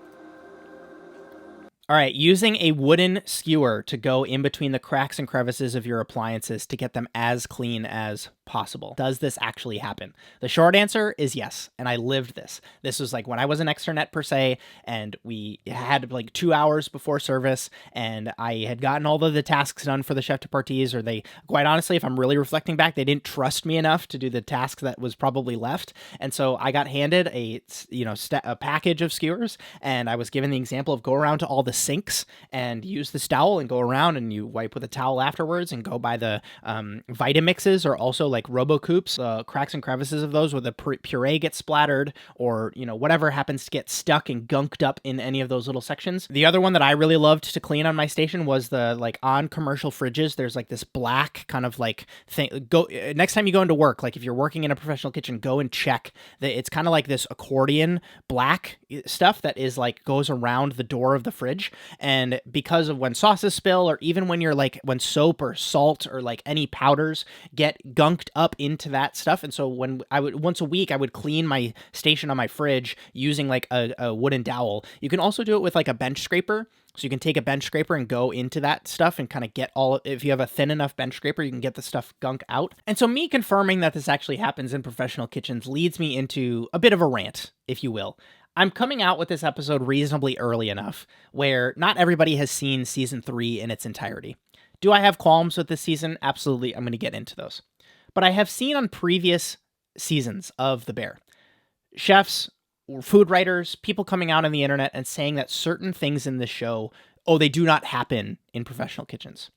All right, using a wooden skewer to go in between the cracks and crevices of your appliances to get them as clean as possible. Does this actually happen? The short answer is yes, and I lived this. This was like when I was an extranet per se, and we had like 2 hours before service, and I had gotten all of the tasks done for the chef de parties, or they, quite honestly, if I'm really reflecting back, they didn't trust me enough to do the task that was probably left, and so I got handed a package of skewers, and I was given the example of go around to all the sinks and use this towel and go around and you wipe with a towel afterwards and go by the Vitamixes or also like RoboCoops, cracks and crevices of those where the puree gets splattered or, whatever happens to get stuck and gunked up in any of those little sections. The other one that I really loved to clean on my station was the like on commercial fridges. There's like this black kind of like thing. Go next time you go into work, like if you're working in a professional kitchen, go and check that it's kind of like this accordion black stuff that is like goes around the door of the fridge. And because of when sauces spill or even when you're like when soap or salt or like any powders get gunked up into that stuff. And so when I would once a week I would clean my station on my fridge using like a wooden dowel. You can also do it with like a bench scraper. So you can take a bench scraper and go into that stuff and kind of get if you have a thin enough bench scraper, you can get the stuff gunk out. And so me confirming that this actually happens in professional kitchens leads me into a bit of a rant, if you will. I'm coming out with this episode reasonably early enough where not everybody has seen season 3 in its entirety. Do I have qualms with this season? Absolutely. I'm going to get into those. But I have seen on previous seasons of The Bear, chefs, food writers, people coming out on the internet and saying that certain things in the show, they do not happen in professional kitchens.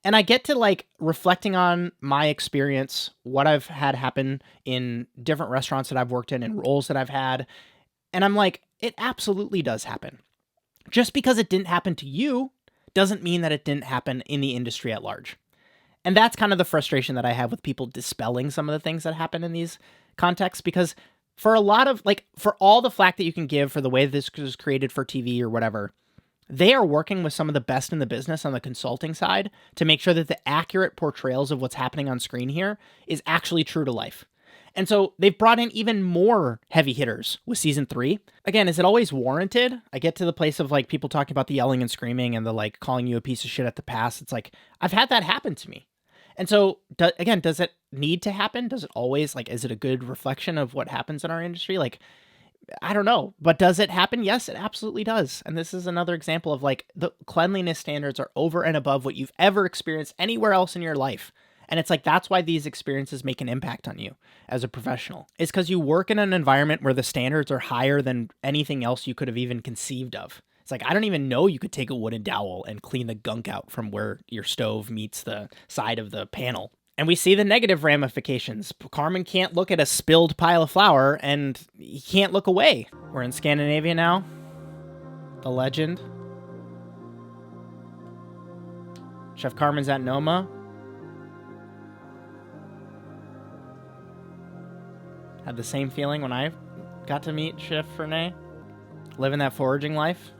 And I get to like reflecting on my experience, what I've had happen in different restaurants that I've worked in and roles that I've had. And I'm like, it absolutely does happen. Just because it didn't happen to you doesn't mean that it didn't happen in the industry at large. And that's kind of the frustration that I have with people dispelling some of the things that happen in these contexts, because for a lot of, like, for all the flack that you can give for the way this was created for TV or whatever, they are working with some of the best in the business on the consulting side to make sure that the accurate portrayals of what's happening on screen here is actually true to life. And so they've brought in even more heavy hitters with season 3. Again, is it always warranted? I get to the place of like people talking about the yelling and screaming and the like calling you a piece of shit at the pass. It's like, I've had that happen to me. And so, again, does it need to happen? Does it always, like, is it a good reflection of what happens in our industry? Like, I don't know. But does it happen? Yes, it absolutely does. And this is another example of like the cleanliness standards are over and above what you've ever experienced anywhere else in your life. And it's like, that's why these experiences make an impact on you as a professional. It's because you work in an environment where the standards are higher than anything else you could have even conceived of. It's like, I don't even know you could take a wooden dowel and clean the gunk out from where your stove meets the side of the panel. And we see the negative ramifications. Carmen can't look at a spilled pile of flour and he can't look away. We're in Scandinavia now. The legend. Chef Carmen's at Noma. Had the same feeling when I got to meet Chef Renee, living that foraging life.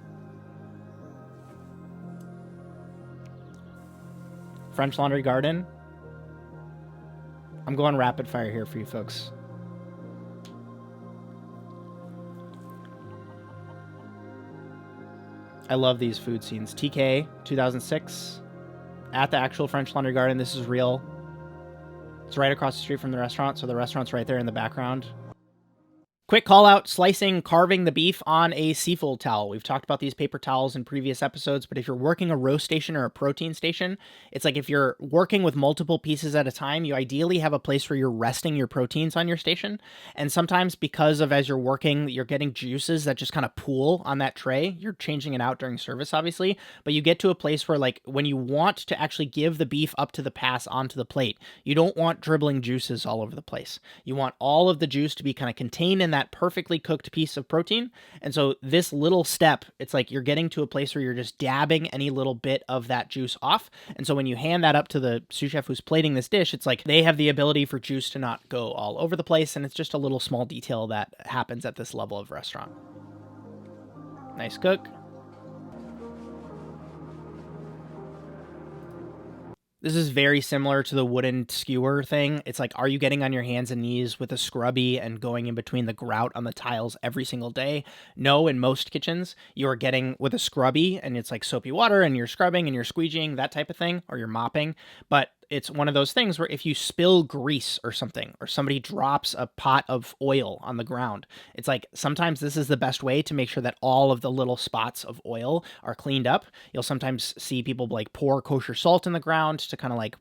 French Laundry Garden. I'm going rapid fire here for you folks. I love these food scenes. TK, 2006, at the actual French Laundry Garden. This is real. It's right across the street from the restaurant, so the restaurant's right there in the background. Quick call out, carving the beef on a seafold towel. We've talked about these paper towels in previous episodes, but if you're working a roast station or a protein station, it's like if you're working with multiple pieces at a time, you ideally have a place where you're resting your proteins on your station. And sometimes because of as you're working, you're getting juices that just kind of pool on that tray. You're changing it out during service, obviously, but you get to a place where like when you want to actually give the beef up to the pass onto the plate, you don't want dribbling juices all over the place. You want all of the juice to be kind of contained in that perfectly cooked piece of protein. And so this little step, it's like you're getting to a place where you're just dabbing any little bit of that juice off. And so when you hand that up to the sous chef who's plating this dish, it's like they have the ability for juice to not go all over the place. And it's just a little small detail that happens at this level of restaurant. Nice cook. This is very similar to the wooden skewer thing. It's like, are you getting on your hands and knees with a scrubby and going in between the grout on the tiles every single day? No, in most kitchens, you are getting with a scrubby and it's like soapy water and you're scrubbing and you're squeegeeing, that type of thing, or you're mopping. But it's one of those things where if you spill grease or something, or somebody drops a pot of oil on the ground, it's like sometimes this is the best way to make sure that all of the little spots of oil are cleaned up. You'll sometimes see people like pour kosher salt in the ground to kind of like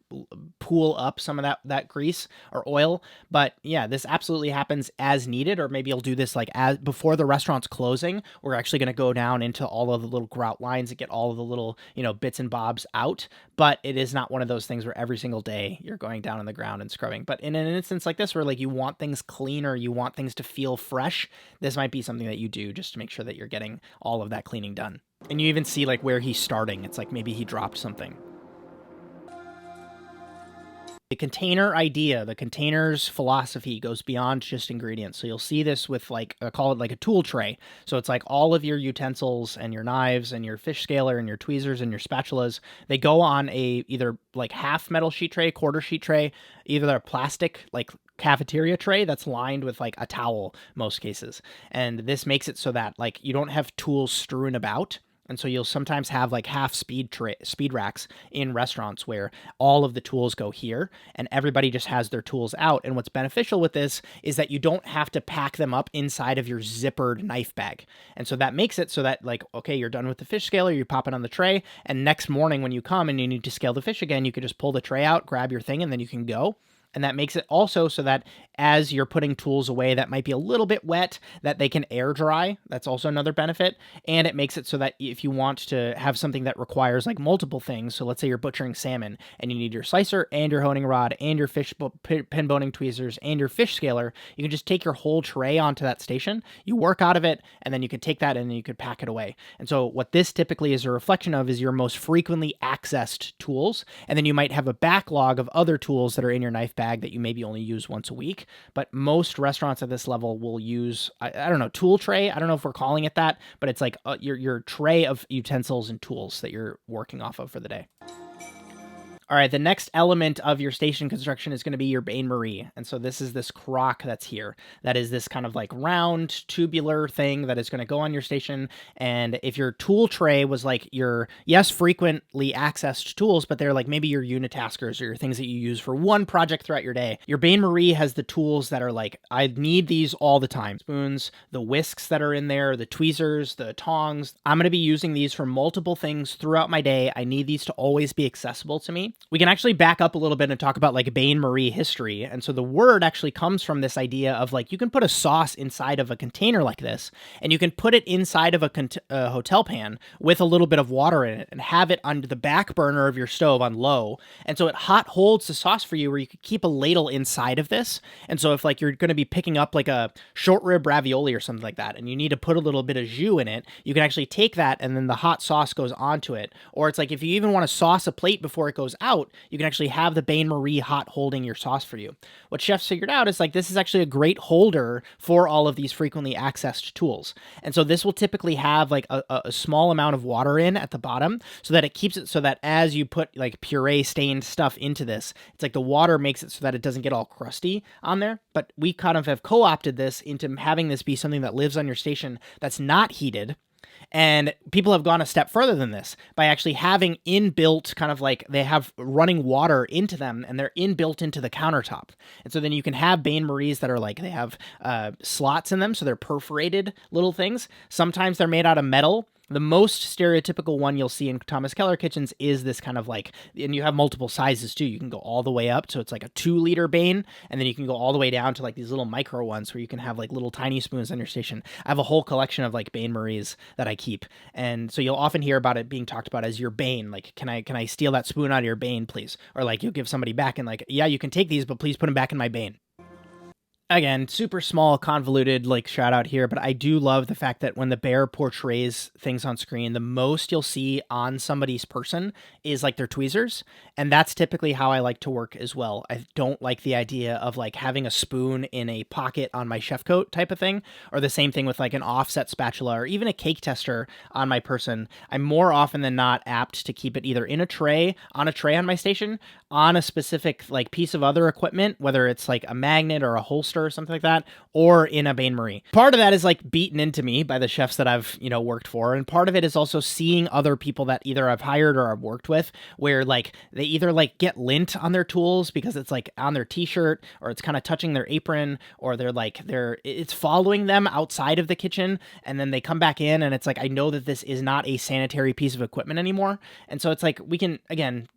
pool up some of that grease or oil. But yeah, this absolutely happens as needed, or maybe you'll do this like as before the restaurant's closing. We're actually going to go down into all of the little grout lines and get all of the little, bits and bobs out. But it is not one of those things where every single day you're going down on the ground and scrubbing. But in an instance like this, where like you want things cleaner, you want things to feel fresh, this might be something that you do just to make sure that you're getting all of that cleaning done. And you even see like where he's starting. It's like maybe he dropped something. The container idea, the container's philosophy goes beyond just ingredients. So you'll see this with like, call it like a tool tray. So it's like all of your utensils and your knives and your fish scaler and your tweezers and your spatulas, they go on a either like half metal sheet tray, quarter sheet tray, either a plastic like cafeteria tray that's lined with like a towel most cases. And this makes it so that like you don't have tools strewn about. And so you'll sometimes have like half speed racks in restaurants where all of the tools go here and everybody just has their tools out. And what's beneficial with this is that you don't have to pack them up inside of your zippered knife bag. And so that makes it so that like, okay, you're done with the fish scaler, you pop it on the tray, and next morning when you come and you need to scale the fish again, you can just pull the tray out, grab your thing, and then you can go. And that makes it also so that as you're putting tools away that might be a little bit wet, that they can air dry. That's also another benefit. And it makes it so that if you want to have something that requires like multiple things, so let's say you're butchering salmon and you need your slicer and your honing rod and your pin boning tweezers and your fish scaler, you can just take your whole tray onto that station, you work out of it, and then you could take that and then you could pack it away. And so what this typically is a reflection of is your most frequently accessed tools. And then you might have a backlog of other tools that are in your knife bag that you maybe only use once a week. But most restaurants at this level will use, I don't know, tool tray. I don't know if we're calling it that, but it's like your tray of utensils and tools that you're working off of for the day. All right, the next element of your station construction is going to be your Bain Marie. And so this is this crock that's here. That is this kind of like round tubular thing that is going to go on your station. And if your tool tray was like your, yes, frequently accessed tools, but they're like maybe your unitaskers or your things that you use for one project throughout your day, your Bain Marie has the tools that are like, I need these all the time. Spoons, the whisks that are in there, the tweezers, the tongs. I'm going to be using these for multiple things throughout my day. I need these to always be accessible to me. We can actually back up a little bit and talk about like Bain Marie history. And so the word actually comes from this idea of like, you can put a sauce inside of a container like this, and you can put it inside of a hotel pan with a little bit of water in it and have it under the back burner of your stove on low. And so it hot holds the sauce for you where you could keep a ladle inside of this. And so if like you're going to be picking up like a short rib ravioli or something like that, and you need to put a little bit of jus in it, you can actually take that and then the hot sauce goes onto it. Or it's like if you even want to sauce a plate before it goes out, you can actually have the Bain Marie hot holding your sauce for you. What chefs figured out is like this is actually a great holder for all of these frequently accessed tools. And so this will typically have like a small amount of water in at the bottom so that it keeps it so that as you put like puree stained stuff into this, it's like the water makes it so that it doesn't get all crusty on there. But we kind of have co-opted this into having this be something that lives on your station that's not heated. And people have gone a step further than this by actually having inbuilt kind of like they have running water into them and they're inbuilt into the countertop. And so then you can have Bain Maries that are like they have slots in them. So they're perforated little things. Sometimes they're made out of metal. The most stereotypical one you'll see in Thomas Keller kitchens is this kind of like, and you have multiple sizes too. You can go all the way up. So it's like a 2-liter Bain, and then you can go all the way down to like these little micro ones where you can have like little tiny spoons on your station. I have a whole collection of like Bain Maries that I keep. And so you'll often hear about it being talked about as your Bain. Like, can I steal that spoon out of your Bain, please? Or like you'll give somebody back and like, yeah, you can take these, but please put them back in my Bain. Again, super small, convoluted, like shout out here, but I do love the fact that when the bear portrays things on screen, the most you'll see on somebody's person is like their tweezers. And that's typically how I like to work as well. I don't like the idea of like having a spoon in a pocket on my chef coat type of thing, or the same thing with like an offset spatula or even a cake tester on my person. I'm more often than not apt to keep it either in a tray on my station, on a specific like piece of other equipment, whether it's like a magnet or a holster or something like that, or in a Bain Marie. Part of that is like beaten into me by the chefs that I've, worked for. And part of it is also seeing other people that either I've hired or I've worked with where like they either like get lint on their tools because it's like on their t-shirt or it's kind of touching their apron, or it's following them outside of the kitchen. And then they come back in and it's like, I know that this is not a sanitary piece of equipment anymore. And so it's like, we can, again,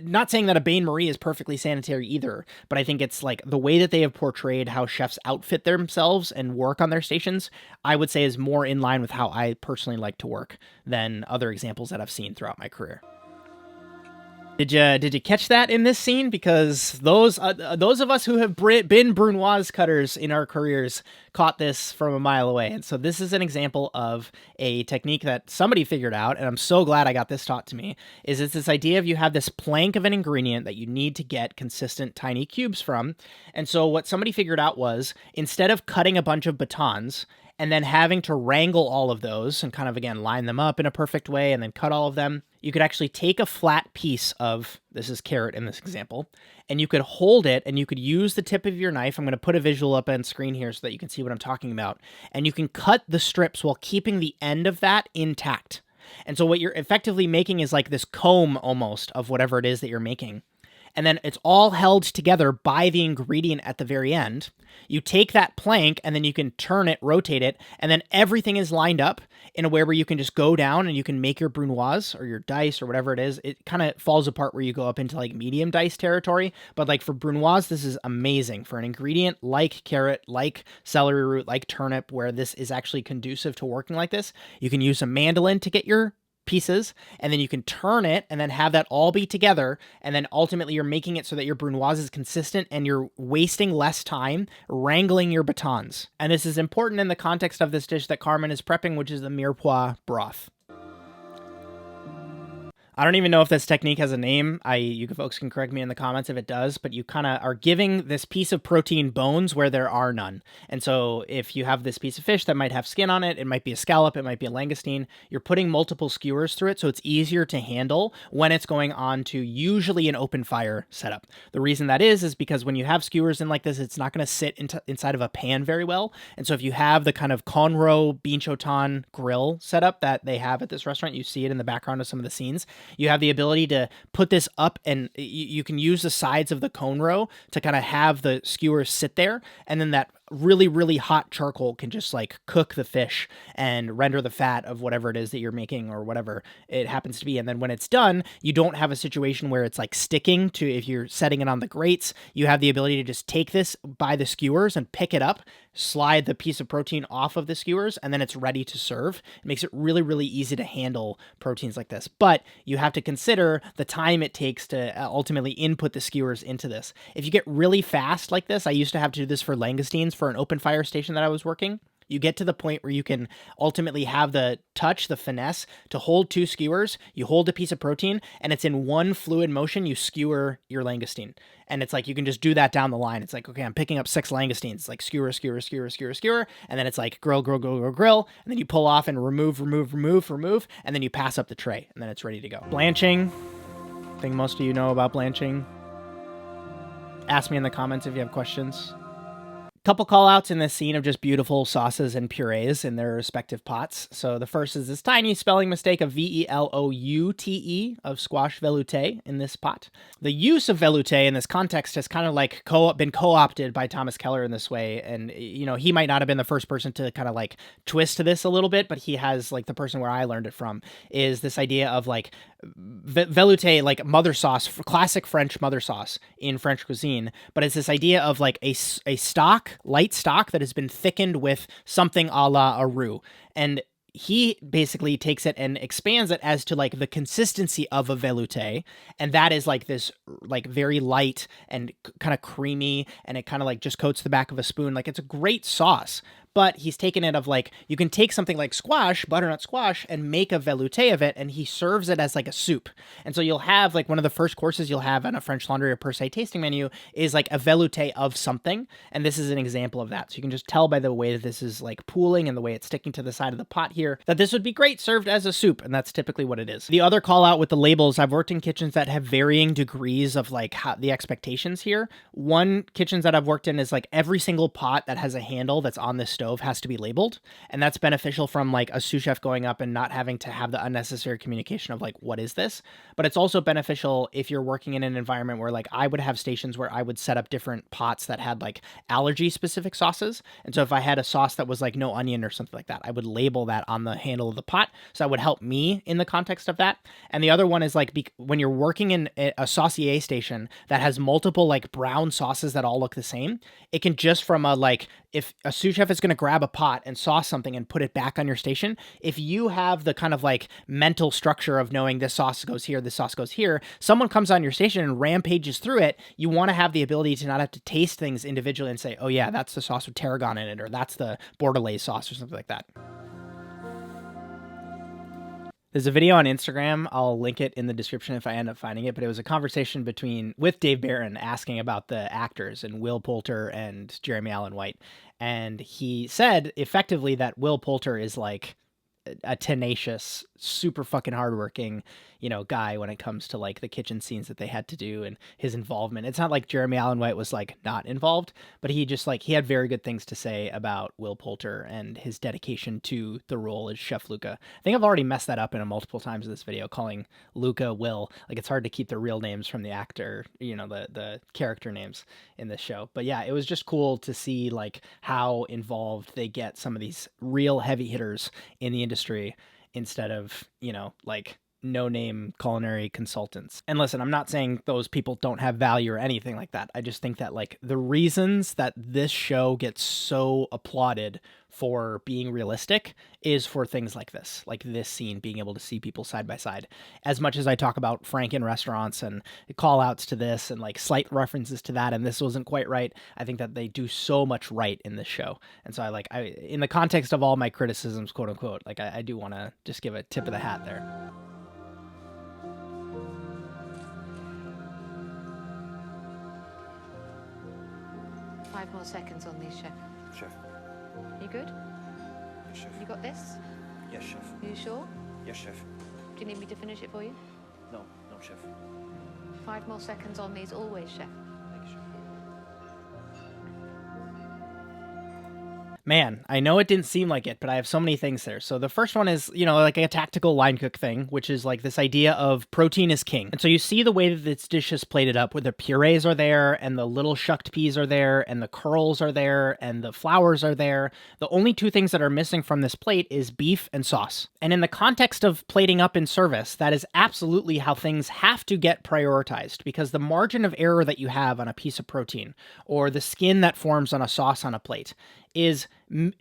not saying that a Bain Marie is perfectly sanitary either, but I think it's like the way that they have portrayed how chefs outfit themselves and work on their stations, I would say is more in line with how I personally like to work than other examples that I've seen throughout my career. Did you catch that in this scene? Because those of us who have been Brunoise cutters in our careers caught this from a mile away. And so this is an example of a technique that somebody figured out, and I'm so glad I got this taught to me, is it's this idea of you have this plank of an ingredient that you need to get consistent tiny cubes from. And so what somebody figured out was, instead of cutting a bunch of batons and then having to wrangle all of those and kind of, again, line them up in a perfect way and then cut all of them, you could actually take a flat piece of, this is carrot in this example, and you could hold it and you could use the tip of your knife. I'm going to put a visual up on screen here so that you can see what I'm talking about. And you can cut the strips while keeping the end of that intact. And so what you're effectively making is like this comb almost of whatever it is that you're making. And then it's all held together by the ingredient at the very end. You take that plank and then you can turn it, rotate it, and then everything is lined up in a way where you can just go down and you can make your brunoise or your dice or whatever it is. It kind of falls apart where you go up into like medium dice territory. But like for brunoise, this is amazing for an ingredient like carrot, like celery root, like turnip, where this is actually conducive to working like this. You can use a mandolin to get your pieces, and then you can turn it and then have that all be together, and then ultimately you're making it so that your brunoise is consistent and you're wasting less time wrangling your batons. And this is important in the context of this dish that Carmen is prepping, which is the mirepoix broth. I don't even know if this technique has a name. You folks can correct me in the comments if it does, but you kind of are giving this piece of protein bones where there are none. And so if you have this piece of fish that might have skin on it, it might be a scallop, it might be a langoustine, you're putting multiple skewers through it so it's easier to handle when it's going on to usually an open fire setup. The reason that is because when you have skewers in like this, it's not going to sit inside of a pan very well. And so if you have the kind of Conroe Binchotan grill setup that they have at this restaurant, you see it in the background of some of the scenes, you have the ability to put this up and you can use the sides of the Conroe to kind of have the skewers sit there, and then that really, really hot charcoal can just like cook the fish and render the fat of whatever it is that you're making or whatever it happens to be. And then when it's done, you don't have a situation where it's like sticking to, if you're setting it on the grates, you have the ability to just take this by the skewers and pick it up, slide the piece of protein off of the skewers, and then it's ready to serve. It makes it really, really easy to handle proteins like this. But you have to consider the time it takes to ultimately input the skewers into this. If you get really fast like this, I used to have to do this for langoustines for an open fire station that I was working. You get to the point where you can ultimately have the touch, the finesse to hold two skewers. You hold a piece of protein and it's in one fluid motion. You skewer your langoustine. And it's like, you can just do that down the line. It's like, okay, I'm picking up 6 langoustines. It's like skewer, skewer, skewer, skewer, skewer. And then it's like grill, grill, grill, grill, grill. And then you pull off and remove, remove, remove, remove. And then you pass up the tray and then it's ready to go. Blanching. I think most of you know about blanching. Ask me in the comments if you have questions. Couple call outs in this scene of just beautiful sauces and purees in their respective pots. So the first is this tiny spelling mistake of veloute of squash velouté in this pot. The use of velouté in this context has kind of like been co-opted by Thomas Keller in this way. And, he might not have been the first person to kind of like twist to this a little bit, but he has, like, the person where I learned it from is this idea of like velouté, like mother sauce, classic French mother sauce in French cuisine. But it's this idea of like a stock, light stock that has been thickened with something a la a roux. And he basically takes it and expands it as to like the consistency of a velouté, and that is like this like very light and kind of creamy, and it kind of like just coats the back of a spoon. Like it's a great sauce. But he's taken it of like, you can take something like squash, butternut squash, and make a velouté of it, and he serves it as like a soup. And so you'll have like one of the first courses you'll have on a French Laundry or per se tasting menu is like a velouté of something, and this is an example of that. So you can just tell by the way that this is like pooling and the way it's sticking to the side of the pot here that this would be great served as a soup, and that's typically what it is. The other call out with the labels, I've worked in kitchens that have varying degrees of like how the expectations here. One kitchens that I've worked in is like every single pot that has a handle that's on this stove has to be labeled, and that's beneficial from like a sous chef going up and not having to have the unnecessary communication of like, what is this? But it's also beneficial if you're working in an environment where like I would have stations where I would set up different pots that had like allergy specific sauces, and so if I had a sauce that was like no onion or something like that, I would label that on the handle of the pot, so that would help me in the context of that. And the other one is like when you're working in a saucier station that has multiple like brown sauces that all look the same, it can just from a like, if a sous chef is going to grab a pot and sauce something and put it back on your station, if you have the kind of like mental structure of knowing this sauce goes here, this sauce goes here, someone comes on your station and rampages through it, you want to have the ability to not have to taste things individually and say, oh yeah, that's the sauce with tarragon in it, or that's the bordelaise sauce or something like that. There's a video on Instagram. I'll link it in the description if I end up finding it, but it was a conversation with Dave Barron asking about the actors and Will Poulter and Jeremy Allen White. And he said effectively that Will Poulter is like a tenacious, super fucking hardworking, guy when it comes to like the kitchen scenes that they had to do and his involvement. It's not like Jeremy Allen White was like not involved, but he just like, he had very good things to say about Will Poulter and his dedication to the role as Chef Luca. I think I've already messed that up in multiple times in this video, calling Luca Will. Like it's hard to keep the real names from the actor, the character names in this show. But yeah, it was just cool to see like how involved they get some of these real heavy hitters in the industry instead of, like no-name culinary consultants. And listen, I'm not saying those people don't have value or anything like that. I just think that like the reasons that this show gets so applauded for being realistic is for things like this scene, being able to see people side by side. As much as I talk about Franken restaurants and call outs to this and like slight references to that, and this wasn't quite right, I think that they do so much right in this show. And so I in the context of all my criticisms, quote unquote, like I do want to just give a tip of the hat there. Five more seconds on these, Chef. Chef. You good? Yes, chef. You got this? Yes, chef. You sure? Yes, chef. Do you need me to finish it for you? No, chef. 5 more seconds on these, always, Chef. Thank you, chef. Man, I know it didn't seem like it, but I have so many things there. So the first one is, like a tactical line cook thing, which is like this idea of protein is king. And so you see the way that this dish is plated up, where the purees are there, and the little shucked peas are there, and the curls are there, and the flowers are there. The only two things that are missing from this plate is beef and sauce. And in the context of plating up in service, that is absolutely how things have to get prioritized, because the margin of error that you have on a piece of protein, or the skin that forms on a sauce on a plate, is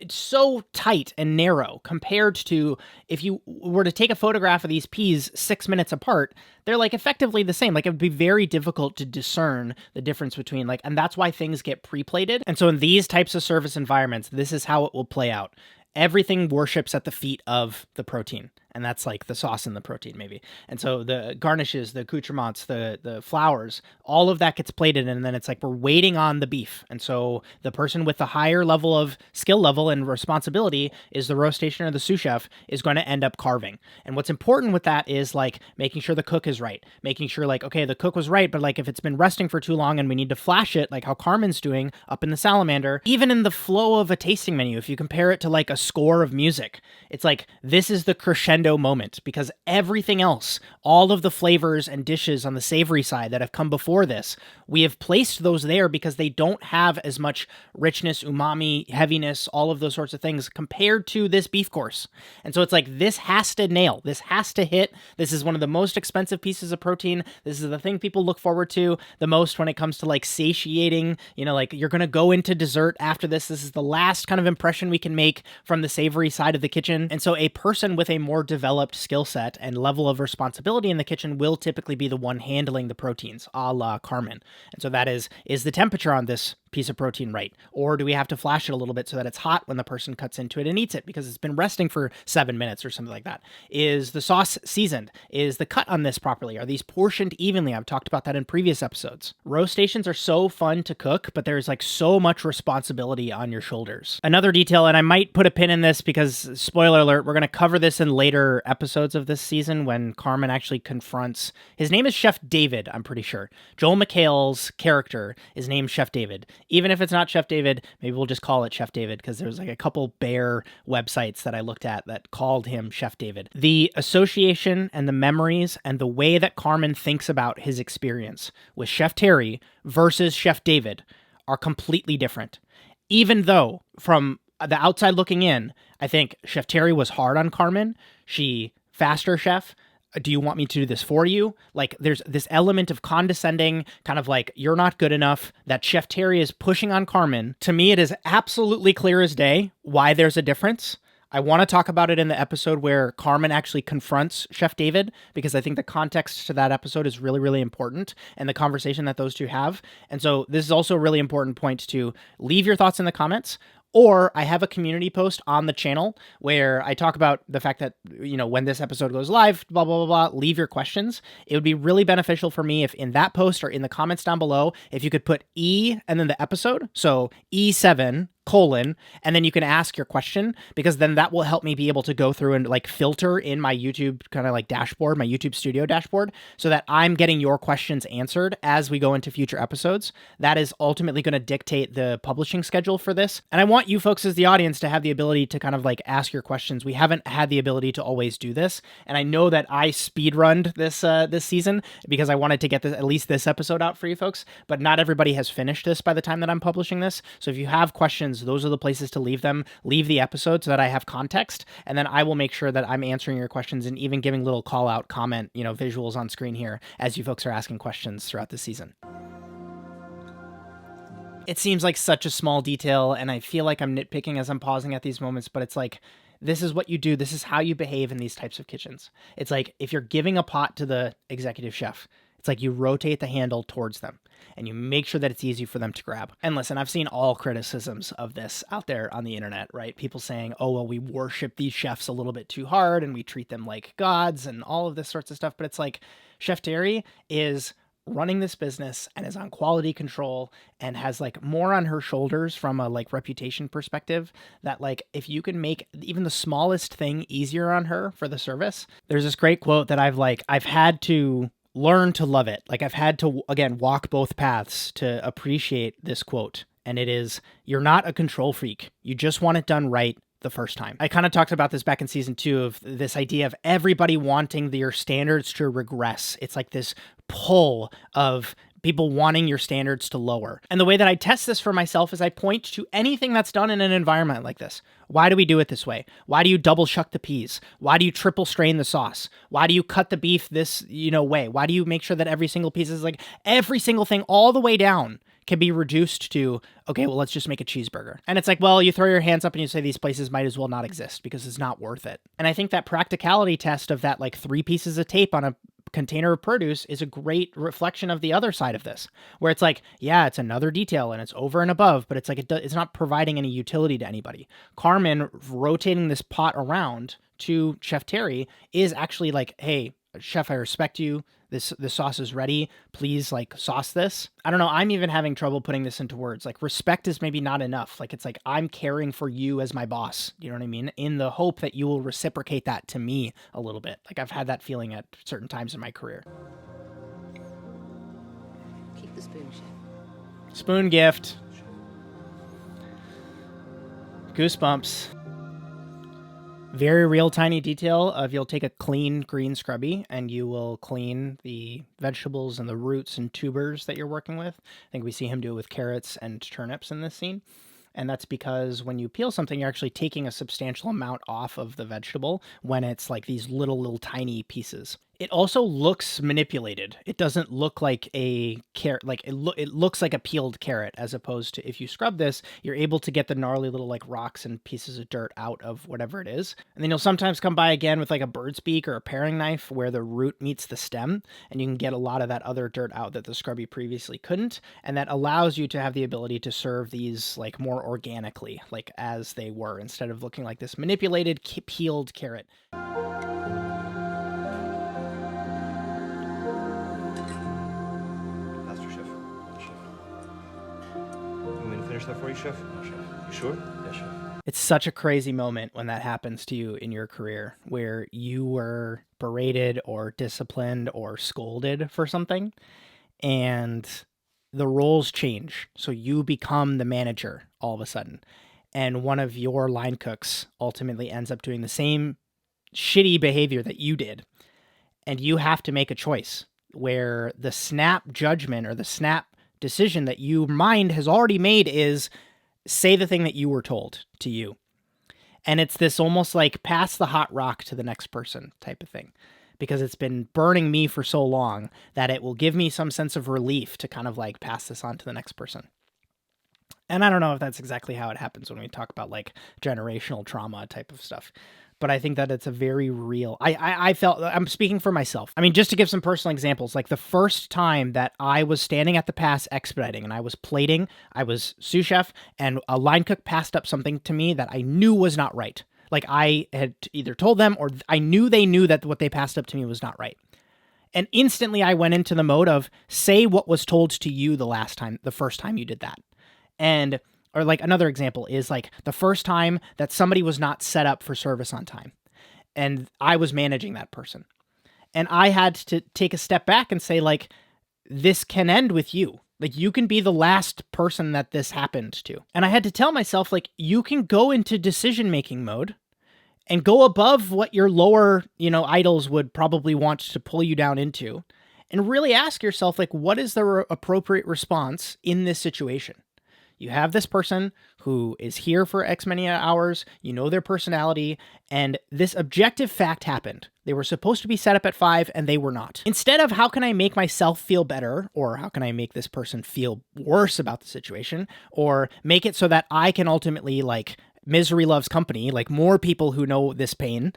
so tight and narrow compared to if you were to take a photograph of these peas 6 minutes apart, they're like effectively the same. Like it would be very difficult to discern the difference between and that's why things get pre-plated. And so in these types of service environments, this is how it will play out. Everything worships at the feet of the protein. And that's like the sauce and the protein maybe. And so the garnishes, the accoutrements, the flowers, all of that gets plated, and then it's like we're waiting on the beef. And so the person with the higher level of skill level and responsibility is the roast station or the sous chef is going to end up carving. And what's important with that is like making sure the cook is right, making sure like, okay, the cook was right, but like if it's been resting for too long and we need to flash it, like how Carmen's doing up in the salamander, even in the flow of a tasting menu, if you compare it to like a score of music, it's like this is the crescendo crescendo moment, because everything else, all of the flavors and dishes on the savory side that have come before this, we have placed those there because they don't have as much richness, umami, heaviness, all of those sorts of things compared to this beef course. And so it's like, this has to nail, this has to hit. This is one of the most expensive pieces of protein. This is the thing people look forward to the most when it comes to like satiating, you know, like you're going to go into dessert after this. This is the last kind of impression we can make from the savory side of the kitchen. And so a person with a more developed skill set and level of responsibility in the kitchen will typically be the one handling the proteins, a la Carmen. And so that is the temperature on this piece of protein right? Or do we have to flash it a little bit so that it's hot when the person cuts into it and eats it because it's been resting for 7 minutes or something like that? Is the sauce seasoned? Is the cut on this properly? Are these portioned evenly? I've talked about that in previous episodes. Roast stations are so fun to cook, but there's like so much responsibility on your shoulders. Another detail, and I might put a pin in this because, spoiler alert, we're going to cover this in later episodes of this season when Carmen actually confronts, his name is Chef David, I'm pretty sure. Joel McHale's character is named Chef David. Even if it's not Chef David, maybe we'll just call it Chef David because there's like a couple bear websites that I looked at that called him Chef David. The association and the memories and the way that Carmen thinks about his experience with Chef Terry versus Chef David are completely different. Even though from the outside looking in, I think Chef Terry was hard on Carmen. She faster chef. Do you want me to do this for you? Like, there's this element of condescending, kind of like, you're not good enough, that Chef Terry is pushing on Carmen. To me, it is absolutely clear as day why there's a difference. I want to talk about it in the episode where Carmen actually confronts Chef David, because I think the context to that episode is really, really important, and the conversation that those two have. And so this is also a really important point to leave your thoughts in the comments. Or I have a community post on the channel where I talk about the fact that, you know, when this episode goes live, blah, blah, blah, blah, leave your questions. It would be really beneficial for me if in that post or in the comments down below, if you could put E and then the episode. So E7:, and then you can ask your question, because then that will help me be able to go through and like filter in my YouTube kind of like dashboard, my YouTube studio dashboard, so that I'm getting your questions answered as we go into future episodes. That is ultimately going to dictate the publishing schedule for this. And I want you folks as the audience to have the ability to kind of like ask your questions. We haven't had the ability to always do this. And I know that I speedrunned this season because I wanted to get this, at least this episode out for you folks, but not everybody has finished this by the time that I'm publishing this. So if you have questions, those are the places to leave them. Leave the episode so that I have context, and then I will make sure that I'm answering your questions and even giving little call out, comment, you know, visuals on screen here as you folks are asking questions throughout the season. It seems like such a small detail, and I feel like I'm nitpicking as I'm pausing at these moments, but it's like, this is what you do. This is how you behave in these types of kitchens. It's like, if you're giving a pot to the executive chef, it's like you rotate the handle towards them and you make sure that it's easy for them to grab. And listen, I've seen all criticisms of this out there on the internet, right? People saying, oh, well, we worship these chefs a little bit too hard and we treat them like gods and all of this sorts of stuff. But it's like, Chef Terry is running this business and is on quality control and has like more on her shoulders from a like reputation perspective, that like, if you can make even the smallest thing easier on her for the service. There's this great quote that I've had to learn to love it. Like, I've had to, again, walk both paths to appreciate this quote. And it is, you're not a control freak. You just want it done right the first time. I kind of talked about this back in season 2 of this idea of everybody wanting their standards to regress. It's like this pull of people wanting your standards to lower. And the way that I test this for myself is I point to anything that's done in an environment like this. Why do we do it this way? Why do you double shuck the peas? Why do you triple strain the sauce? Why do you cut the beef this, way? Why do you make sure that every single piece is like, every single thing all the way down can be reduced to, okay, well, let's just make a cheeseburger. And it's like, well, you throw your hands up and you say these places might as well not exist because it's not worth it. And I think that practicality test of that, like 3 pieces of tape on a container of produce is a great reflection of the other side of this, where it's like, yeah, it's another detail and it's over and above, but it's like, it's not providing any utility to anybody. Carmen rotating this pot around to Chef Terry is actually like, hey, chef, I respect you. This sauce is ready. Please, like, sauce this. I don't know. I'm even having trouble putting this into words. Like, respect is maybe not enough. Like, it's like, I'm caring for you as my boss. You know what I mean? In the hope that you will reciprocate that to me a little bit. Like, I've had that feeling at certain times in my career. Keep the spoon, chef. Spoon gift. Goosebumps. Very real tiny detail of you'll take a clean green scrubby and you will clean the vegetables and the roots and tubers that you're working with. I think we see him do it with carrots and turnips in this scene. And that's because when you peel something, you're actually taking a substantial amount off of the vegetable when it's like these little tiny pieces. It also looks manipulated. It doesn't look like a carrot, like it looks like a peeled carrot, as opposed to if you scrub this, you're able to get the gnarly little like rocks and pieces of dirt out of whatever it is. And then you'll sometimes come by again with like a bird's beak or a paring knife where the root meets the stem, and you can get a lot of that other dirt out that the scrubby previously couldn't. And that allows you to have the ability to serve these like more organically, like as they were, instead of looking like this manipulated peeled carrot. Finish that for you, Chef? No, Chef. You sure? Yeah, Chef. It's such a crazy moment when that happens to you in your career, where you were berated or disciplined or scolded for something, and the roles change. So you become the manager all of a sudden, and one of your line cooks ultimately ends up doing the same shitty behavior that you did, and you have to make a choice where the snap judgment or the snap decision that your mind has already made is say the thing that you were told to you. And it's this almost like pass the hot rock to the next person type of thing, because it's been burning me for so long that it will give me some sense of relief to kind of like pass this on to the next person. And I don't know if that's exactly how it happens when we talk about like generational trauma type of stuff, but I think that it's a very real, I felt, I'm speaking for myself. I mean, just to give some personal examples, like the first time that I was standing at the pass expediting and I was plating, I was sous chef, and a line cook passed up something to me that I knew was not right. Like I had either told them or I knew they knew that what they passed up to me was not right. And instantly I went into the mode of say what was told to you the first time you did that. And or like another example is like the first time that somebody was not set up for service on time and I was managing that person. And I had to take a step back and say like, this can end with you. Like you can be the last person that this happened to. And I had to tell myself like, you can go into decision-making mode and go above what your lower, idols would probably want to pull you down into and really ask yourself like, what is the appropriate response in this situation? You have this person who is here for X many hours, you know their personality, and this objective fact happened. They were supposed to be set up at 5 and they were not. Instead of how can I make myself feel better, or how can I make this person feel worse about the situation, or make it so that I can ultimately like misery loves company, like more people who know this pain,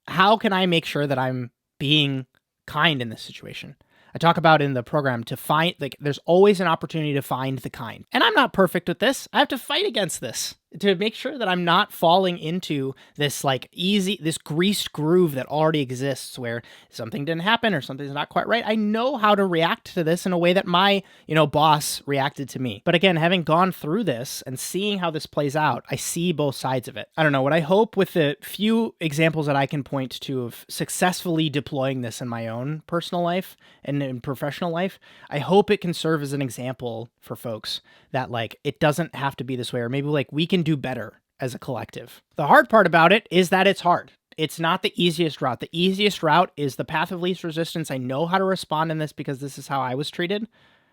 how can I make sure that I'm being kind in this situation? I talk about in the program to find, like, there's always an opportunity to find the kind. And I'm not perfect with this. I have to fight against this to make sure that I'm not falling into this, like, this greased groove that already exists where something didn't happen or something's not quite right. I know how to react to this in a way that my, boss reacted to me. But again, having gone through this and seeing how this plays out, I see both sides of it. I don't know. What I hope with the few examples that I can point to of successfully deploying this in my own personal life and in professional life, I hope it can serve as an example for folks that like, it doesn't have to be this way, or maybe like we can do better as a collective. The hard part about it is that it's hard. It's not the easiest route. The easiest route is the path of least resistance. I know how to respond in this because this is how I was treated.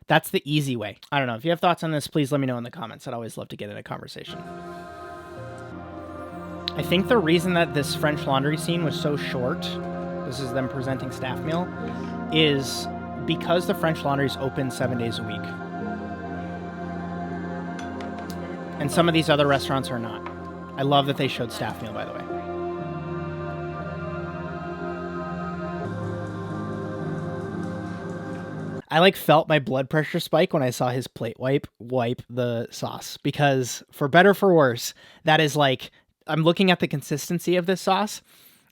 That's the easy way. I don't know. If you have thoughts on this, please let me know in the comments. I'd always love to get in a conversation. I think the reason that this French Laundry scene was so short, this is them presenting staff meal, is because the French Laundry is open 7 days a week. And some of these other restaurants are not. I love that they showed staff meal, by the way. I like felt my blood pressure spike when I saw his plate wipe the sauce, because for better or for worse, that is like, I'm looking at the consistency of this sauce.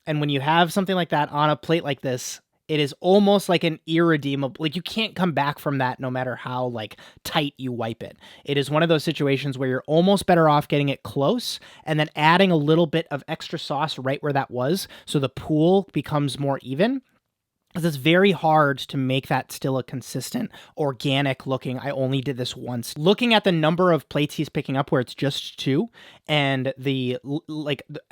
And when you have something like that on a plate like this, it is almost like an irredeemable, like you can't come back from that no matter how like tight you wipe it. It is one of those situations where you're almost better off getting it close and then adding a little bit of extra sauce right where that was, so the pool becomes more even. because it's very hard to make that still a consistent, organic looking. I only did this once. Looking at the number of plates he's picking up, where it's just 2, and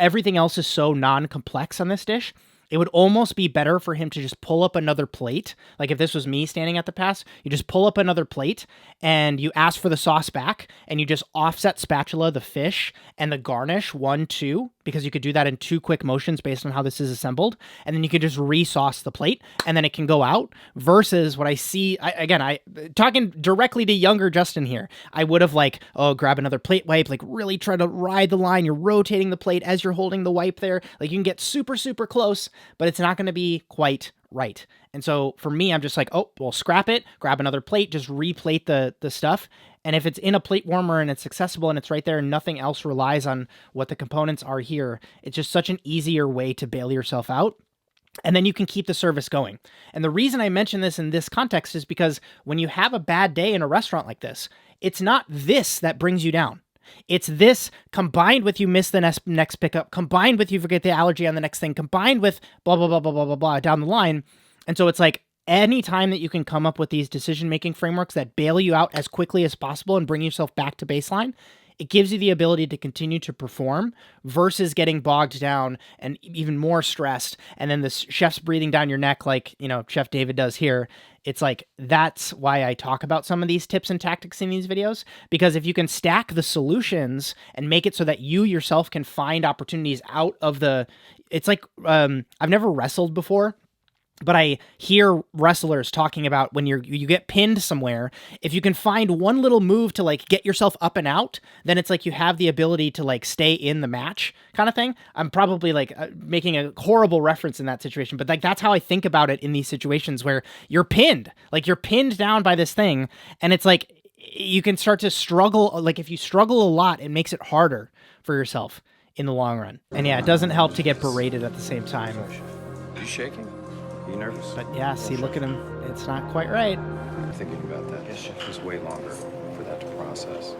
everything else is so non-complex on this dish, it would almost be better for him to just pull up another plate. Like if this was me standing at the pass, you just pull up another plate and you ask for the sauce back, and you just offset spatula the fish and the garnish 1, 2, because you could do that in 2 quick motions based on how this is assembled. And then you could just re-sauce the plate and then it can go out, versus what I see. I talking directly to younger Justin here, I would have grab another plate wipe, really try to ride the line. You're rotating the plate as you're holding the wipe there. You can get super, super close, but it's not going to be quite right. And so for me, I'm just scrap it, grab another plate, just replate the stuff. And if it's in a plate warmer and it's accessible and it's right there and nothing else relies on what the components are here, it's just such an easier way to bail yourself out. And then you can keep the service going. And the reason I mention this in this context is because when you have a bad day in a restaurant like this, it's not this that brings you down. It's this combined with you miss the next pickup, combined with you forget the allergy on the next thing, combined with blah, blah, blah, blah, blah, blah, blah down the line. And so it's any time that you can come up with these decision-making frameworks that bail you out as quickly as possible and bring yourself back to baseline, it gives you the ability to continue to perform versus getting bogged down and even more stressed. And then the chef's breathing down your neck Chef David does here. It's that's why I talk about some of these tips and tactics in these videos, because if you can stack the solutions and make it so that you yourself can find opportunities out of it's I've never wrestled before, but I hear wrestlers talking about when you get pinned somewhere, if you can find one little move to get yourself up and out, then it's you have the ability to stay in the match kind of thing. I'm probably making a horrible reference in that situation, but that's how I think about it in these situations where you're pinned, you're pinned down by this thing. And it's you can start to struggle. If you struggle a lot, it makes it harder for yourself in the long run. And yeah, it doesn't help to get berated at the same time. Are you shaking? Are you nervous? But yeah, see, look at him. It's not quite right. I'm thinking about that. Yes, chef. It's way longer for that to process.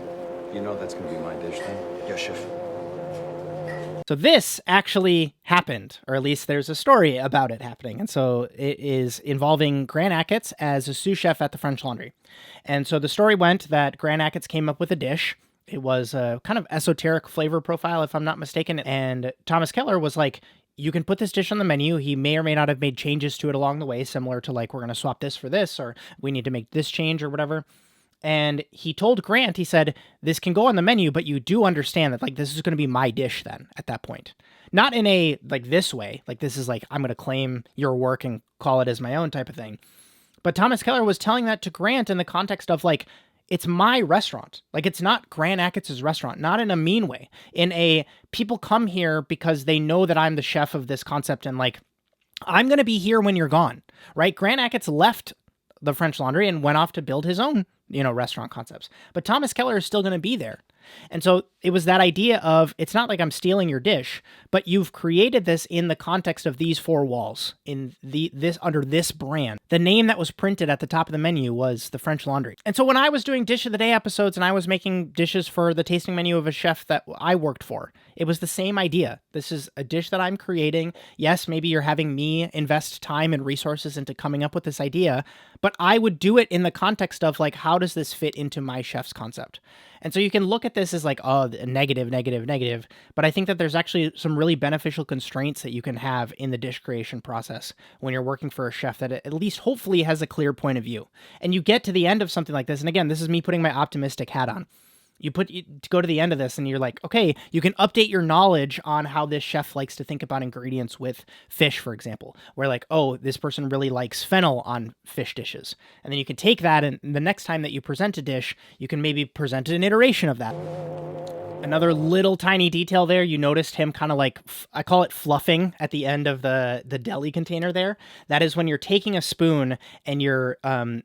You know that's going to be my dish then? Yes, chef. So this actually happened, or at least there's a story about it happening. And so it is involving Grant Achatz as a sous chef at the French Laundry. And so the story went that Grant Achatz came up with a dish. It was a kind of esoteric flavor profile, if I'm not mistaken. And Thomas Keller was you can put this dish on the menu. He may or may not have made changes to it along the way, similar to we're going to swap this for this, or we need to make this change or whatever. And he told Grant, he said, this can go on the menu, but you do understand that this is going to be my dish then at that point. Not in a this way, this is I'm going to claim your work and call it as my own type of thing. But Thomas Keller was telling that to Grant in the context of it's my restaurant. It's not Grant Achatz's restaurant, not in a mean way. People come here because they know that I'm the chef of this concept and I'm going to be here when you're gone, right? Grant Achatz left the French Laundry and went off to build his own, restaurant concepts. But Thomas Keller is still going to be there. And so it was that idea of, it's not I'm stealing your dish, but you've created this in the context of these 4 walls, in this under this brand. The name that was printed at the top of the menu was the French Laundry. And so when I was doing Dish of the Day episodes and I was making dishes for the tasting menu of a chef that I worked for, it was the same idea. This is a dish that I'm creating. Yes, maybe you're having me invest time and resources into coming up with this idea, but I would do it in the context of how does this fit into my chef's concept? And so you can look at this as negative, negative, negative, but I think that there's actually some really beneficial constraints that you can have in the dish creation process when you're working for a chef that at least hopefully has a clear point of view. And you get to the end of something like this, and again, this is me putting my optimistic hat on. You go to the end of this and you're okay, you can update your knowledge on how this chef likes to think about ingredients with fish, for example, where oh, this person really likes fennel on fish dishes. And then you can take that and the next time that you present a dish, you can maybe present an iteration of that. Another little tiny detail there, you noticed him kind of I call it fluffing at the end of the deli container there. That is when you're taking a spoon and you're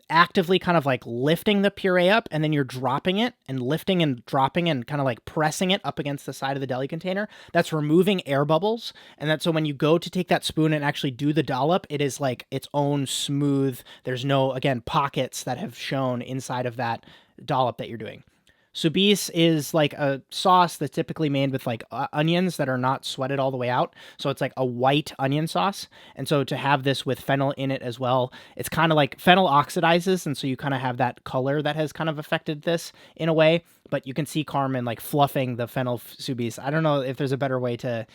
actively kind of lifting the puree up and then you're dropping it and lifting and dropping and kind of pressing it up against the side of the deli container. That's removing air bubbles. And that's so when you go to take that spoon and actually do the dollop, it is its own smooth, there's no, again, pockets that have shown inside of that dollop that you're doing. Soubise is like a sauce that's typically made with like onions that are not sweated all the way out. So it's like a white onion sauce. And so to have this with fennel in it as well, it's kind of like fennel oxidizes. And so you kind of have that color that has kind of affected this in a way. But you can see Carmen like fluffing the fennel soubise. I don't know if there's a better way to,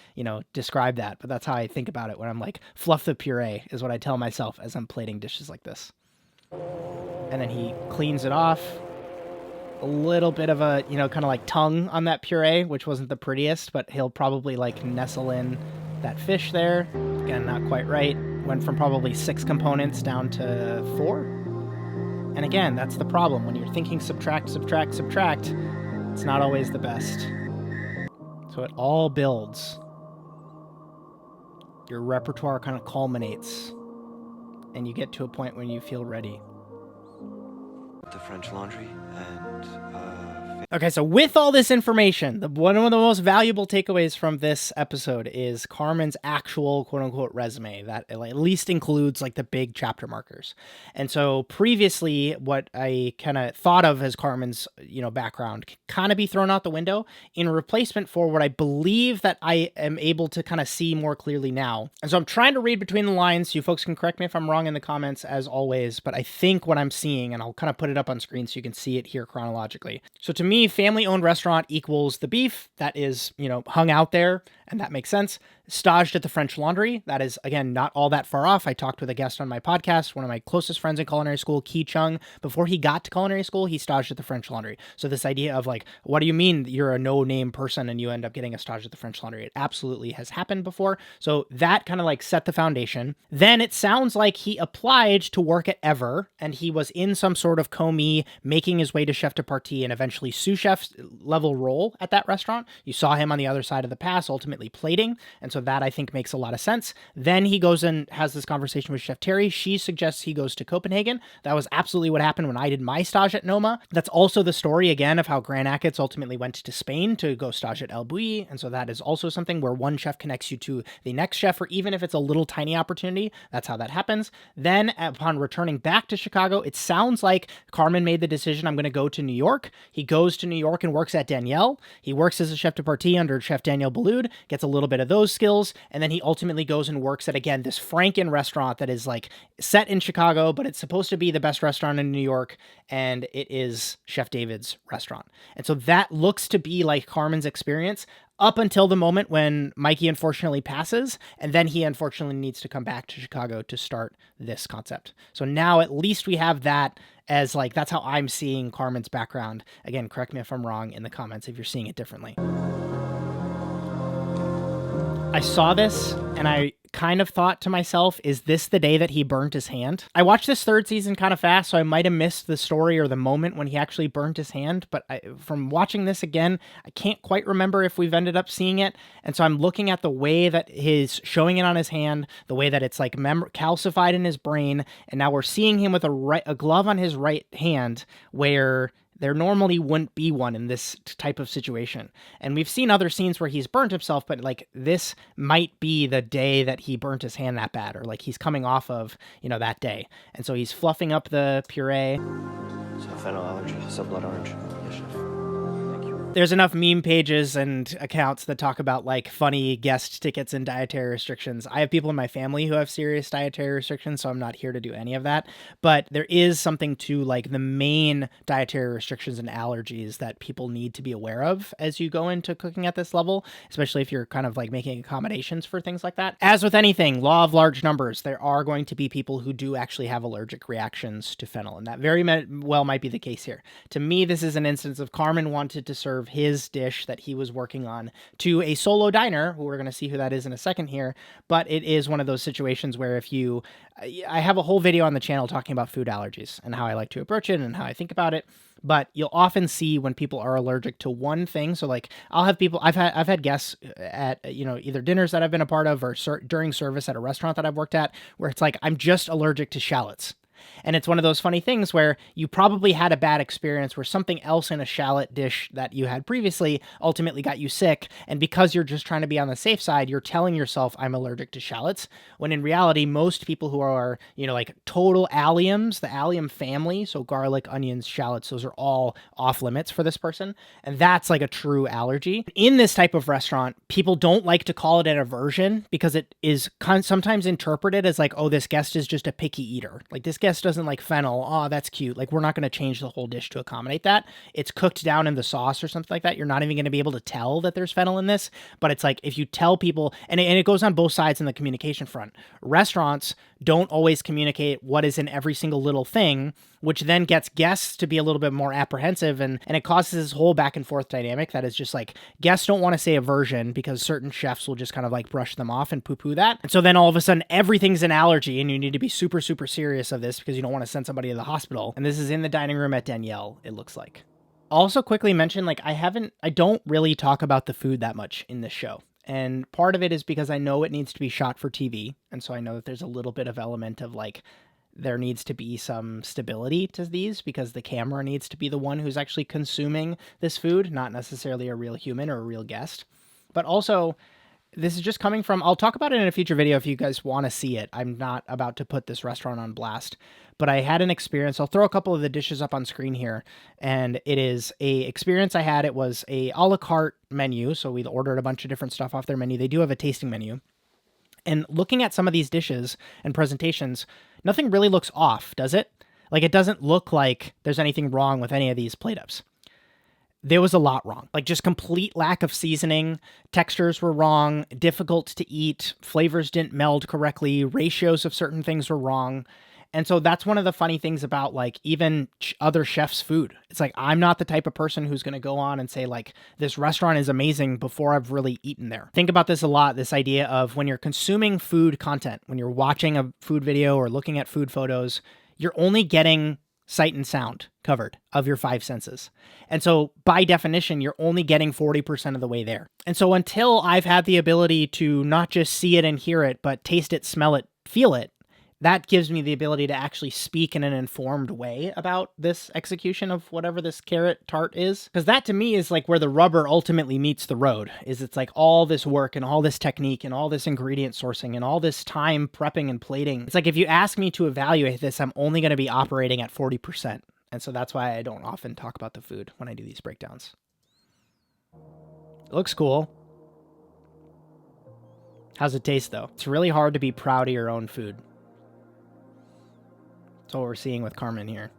describe that, but that's how I think about it when I'm like, fluff the puree is what I tell myself as I'm plating dishes like this. And then he cleans it off. A little bit of a, kind of like tongue on that puree, which wasn't the prettiest, but he'll probably like nestle in that fish there. Again, not quite right. Went from probably 6 components down to 4. And again, that's the problem. When you're thinking subtract, subtract, subtract, it's not always the best. So it all builds. Your repertoire kind of culminates, and you get to a point when you feel ready. The French Laundry and Okay, so with all this information, one of the most valuable takeaways from this episode is Carmen's actual quote-unquote resume that at least includes like the big chapter markers. And so previously, what I kind of thought of as Carmen's, background kind of be thrown out the window in replacement for what I believe that I am able to kind of see more clearly now. And so I'm trying to read between the lines. You folks can correct me if I'm wrong in the comments as always, but I think what I'm seeing, and I'll kind of put it up on screen so you can see it here chronologically. So to me, family-owned restaurant equals the beef that is, hung out there, and that makes sense. Staged at the French Laundry, that is, again, not all that far off. I talked with a guest on my podcast, one of my closest friends in culinary school, Ki Chung. Before he got to culinary school, he staged at the French Laundry. So this idea of like, what do you mean you're a no-name person and you end up getting a stage at the French Laundry? It absolutely has happened before. So that kind of like set the foundation. Then it sounds like he applied to work at Ever, and he was in some sort of commis, making his way to chef de partie and eventually sous chef level role at that restaurant. You saw him on the other side of the pass, ultimately plating. And so that I think makes a lot of sense. Then he goes and has this conversation with Chef Terry. She suggests he goes to Copenhagen. That was absolutely what happened when I did my stage at Noma. That's also the story again of how Grant Achatz ultimately went to Spain to go stage at El Bulli. And so that is also something where one chef connects you to the next chef, or even if it's a little tiny opportunity, that's how that happens. Then upon returning back to Chicago, it sounds like Carmen made the decision, I'm going to go to New York. He goes to New York and works at Danielle. He works as a chef de partie under Chef Daniel Boulud, gets a little bit of those skills, and then he ultimately goes and works at, again, this Franken restaurant that is like set in Chicago, but it's supposed to be the best restaurant in New York, and it is Chef David's restaurant. And so that looks to be like Carmen's experience up until the moment when Mikey unfortunately passes, and then he unfortunately needs to come back to Chicago to start this concept. So now at least we have that as like, that's how I'm seeing Carmen's background. Again, correct me if I'm wrong in the comments if you're seeing it differently. I saw this and I kind of thought to myself, is this the day that he burnt his hand? I watched this 3rd season kind of fast, so I might have missed the story or the moment when he actually burnt his hand, but from watching this again, I can't quite remember if we've ended up seeing it, and so I'm looking at the way that he's showing it on his hand, the way that it's like calcified in his brain, and now we're seeing him with a glove on his right hand where there normally wouldn't be one in this type of situation. And we've seen other scenes where he's burnt himself, but like this might be the day that he burnt his hand that bad, or like he's coming off of, that day. And so he's fluffing up the puree. so fennel allergy, so blood orange. Yes, chef. Thank you. There's enough meme pages and accounts that talk about like funny guest tickets and dietary restrictions. I have people in my family who have serious dietary restrictions, so I'm not here to do any of that. But there is something to like the main dietary restrictions and allergies that people need to be aware of as you go into cooking at this level, especially if you're kind of like making accommodations for things like that. As with anything, law of large numbers, there are going to be people who do actually have allergic reactions to fennel, and that very well might be the case here. To me, this is an instance of Carmen wanted to serve his dish that he was working on to a solo diner, who we're going to see who that is in a second here, but it is one of those situations where I have a whole video on the channel talking about food allergies and how I like to approach it and how I think about it, but you'll often see when people are allergic to one thing. So like I'll have people, I've had guests at, either dinners that I've been a part of or during service at a restaurant that I've worked at, where it's like, I'm just allergic to shallots. And it's one of those funny things where you probably had a bad experience where something else in a shallot dish that you had previously ultimately got you sick. And because you're just trying to be on the safe side, you're telling yourself, I'm allergic to shallots. When in reality, most people who are, like total alliums, the allium family, so garlic, onions, shallots, those are all off limits for this person. And that's like a true allergy. In this type of restaurant, people don't like to call it an aversion because it is sometimes interpreted as like, oh, this guest is just a picky eater. Like, this guest doesn't like fennel. Oh, that's cute. Like, we're not going to change the whole dish to accommodate that. It's cooked down in the sauce or something like that. You're not even going to be able to tell that there's fennel in this. But it's like, if you tell people, and it goes on both sides in the communication front. Restaurants don't always communicate what is in every single little thing, which then gets guests to be a little bit more apprehensive, and it causes this whole back and forth dynamic that is just like, guests don't want to say aversion because certain chefs will just kind of like brush them off and poo-poo that. And so then all of a sudden everything's an allergy, and you need to be super, super serious of this because you don't want to send somebody to the hospital. And this is in the dining room at Danielle, it looks like. Also quickly mention, like, I don't really talk about the food that much in this show. And part of it is because I know it needs to be shot for TV. And so I know that there's a little bit of element of like, there needs to be some stability to these because the camera needs to be the one who's actually consuming this food, not necessarily a real human or a real guest. But also, this is just coming from, I'll talk about it in a future video if you guys want to see it. I'm not about to put this restaurant on blast, but I had an experience. I'll throw a couple of the dishes up on screen here. And it is a experience I had. It was a a la carte menu. So we ordered a bunch of different stuff off their menu. They do have a tasting menu. And looking at some of these dishes and presentations, nothing really looks off, does it? Like, it doesn't look like there's anything wrong with any of these plate ups. There was a lot wrong. Like, just complete lack of seasoning, textures were wrong, difficult to eat, flavors didn't meld correctly, ratios of certain things were wrong. And so that's one of the funny things about like even other chefs' food. It's like, I'm not the type of person who's going to go on and say like, this restaurant is amazing before I've really eaten there. Think about this a lot, this idea of when you're consuming food content, when you're watching a food video or looking at food photos, you're only getting sight and sound covered of your 5 senses. And so by definition, you're only getting 40% of the way there. And so until I've had the ability to not just see it and hear it, but taste it, smell it, feel it, that gives me the ability to actually speak in an informed way about this execution of whatever this carrot tart is. Because that to me is like where the rubber ultimately meets the road, is it's like all this work and all this technique and all this ingredient sourcing and all this time prepping and plating. It's like, if you ask me to evaluate this, I'm only going to be operating at 40%. And so that's why I don't often talk about the food when I do these breakdowns. It looks cool. How's it taste though? It's really hard to be proud of your own food. That's what we're seeing with Carmen here.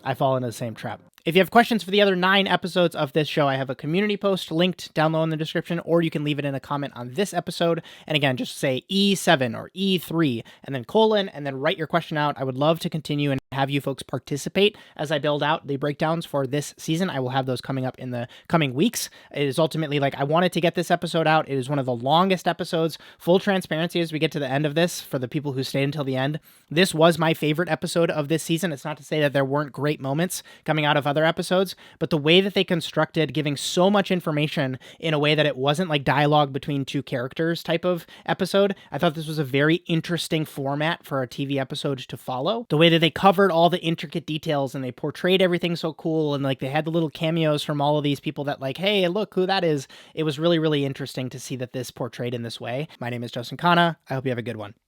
I fall into the same trap. If you have questions for the other 9 episodes of this show, I have a community post linked down low in the description, or you can leave it in a comment on this episode. And again, just say E7 or E3 and then colon, and then write your question out. I would love to continue and have you folks participate as I build out the breakdowns for this season. I will have those coming up in the coming weeks. It is ultimately like, I wanted to get this episode out. It is one of the longest episodes. Full transparency as we get to the end of this, for the people who stayed until the end, this was my favorite episode of this season. It's not to say that there weren't great moments coming out of other episodes, but the way that they constructed giving so much information in a way that it wasn't like dialogue between 2 characters type of episode, I thought this was a very interesting format for a TV episode to follow. The way that they covered all the intricate details and they portrayed everything so cool, and like they had the little cameos from all of these people that like, hey, look who that is. It was really, really interesting to see that this portrayed in this way. My name is Justin Khanna. I hope you have a good one.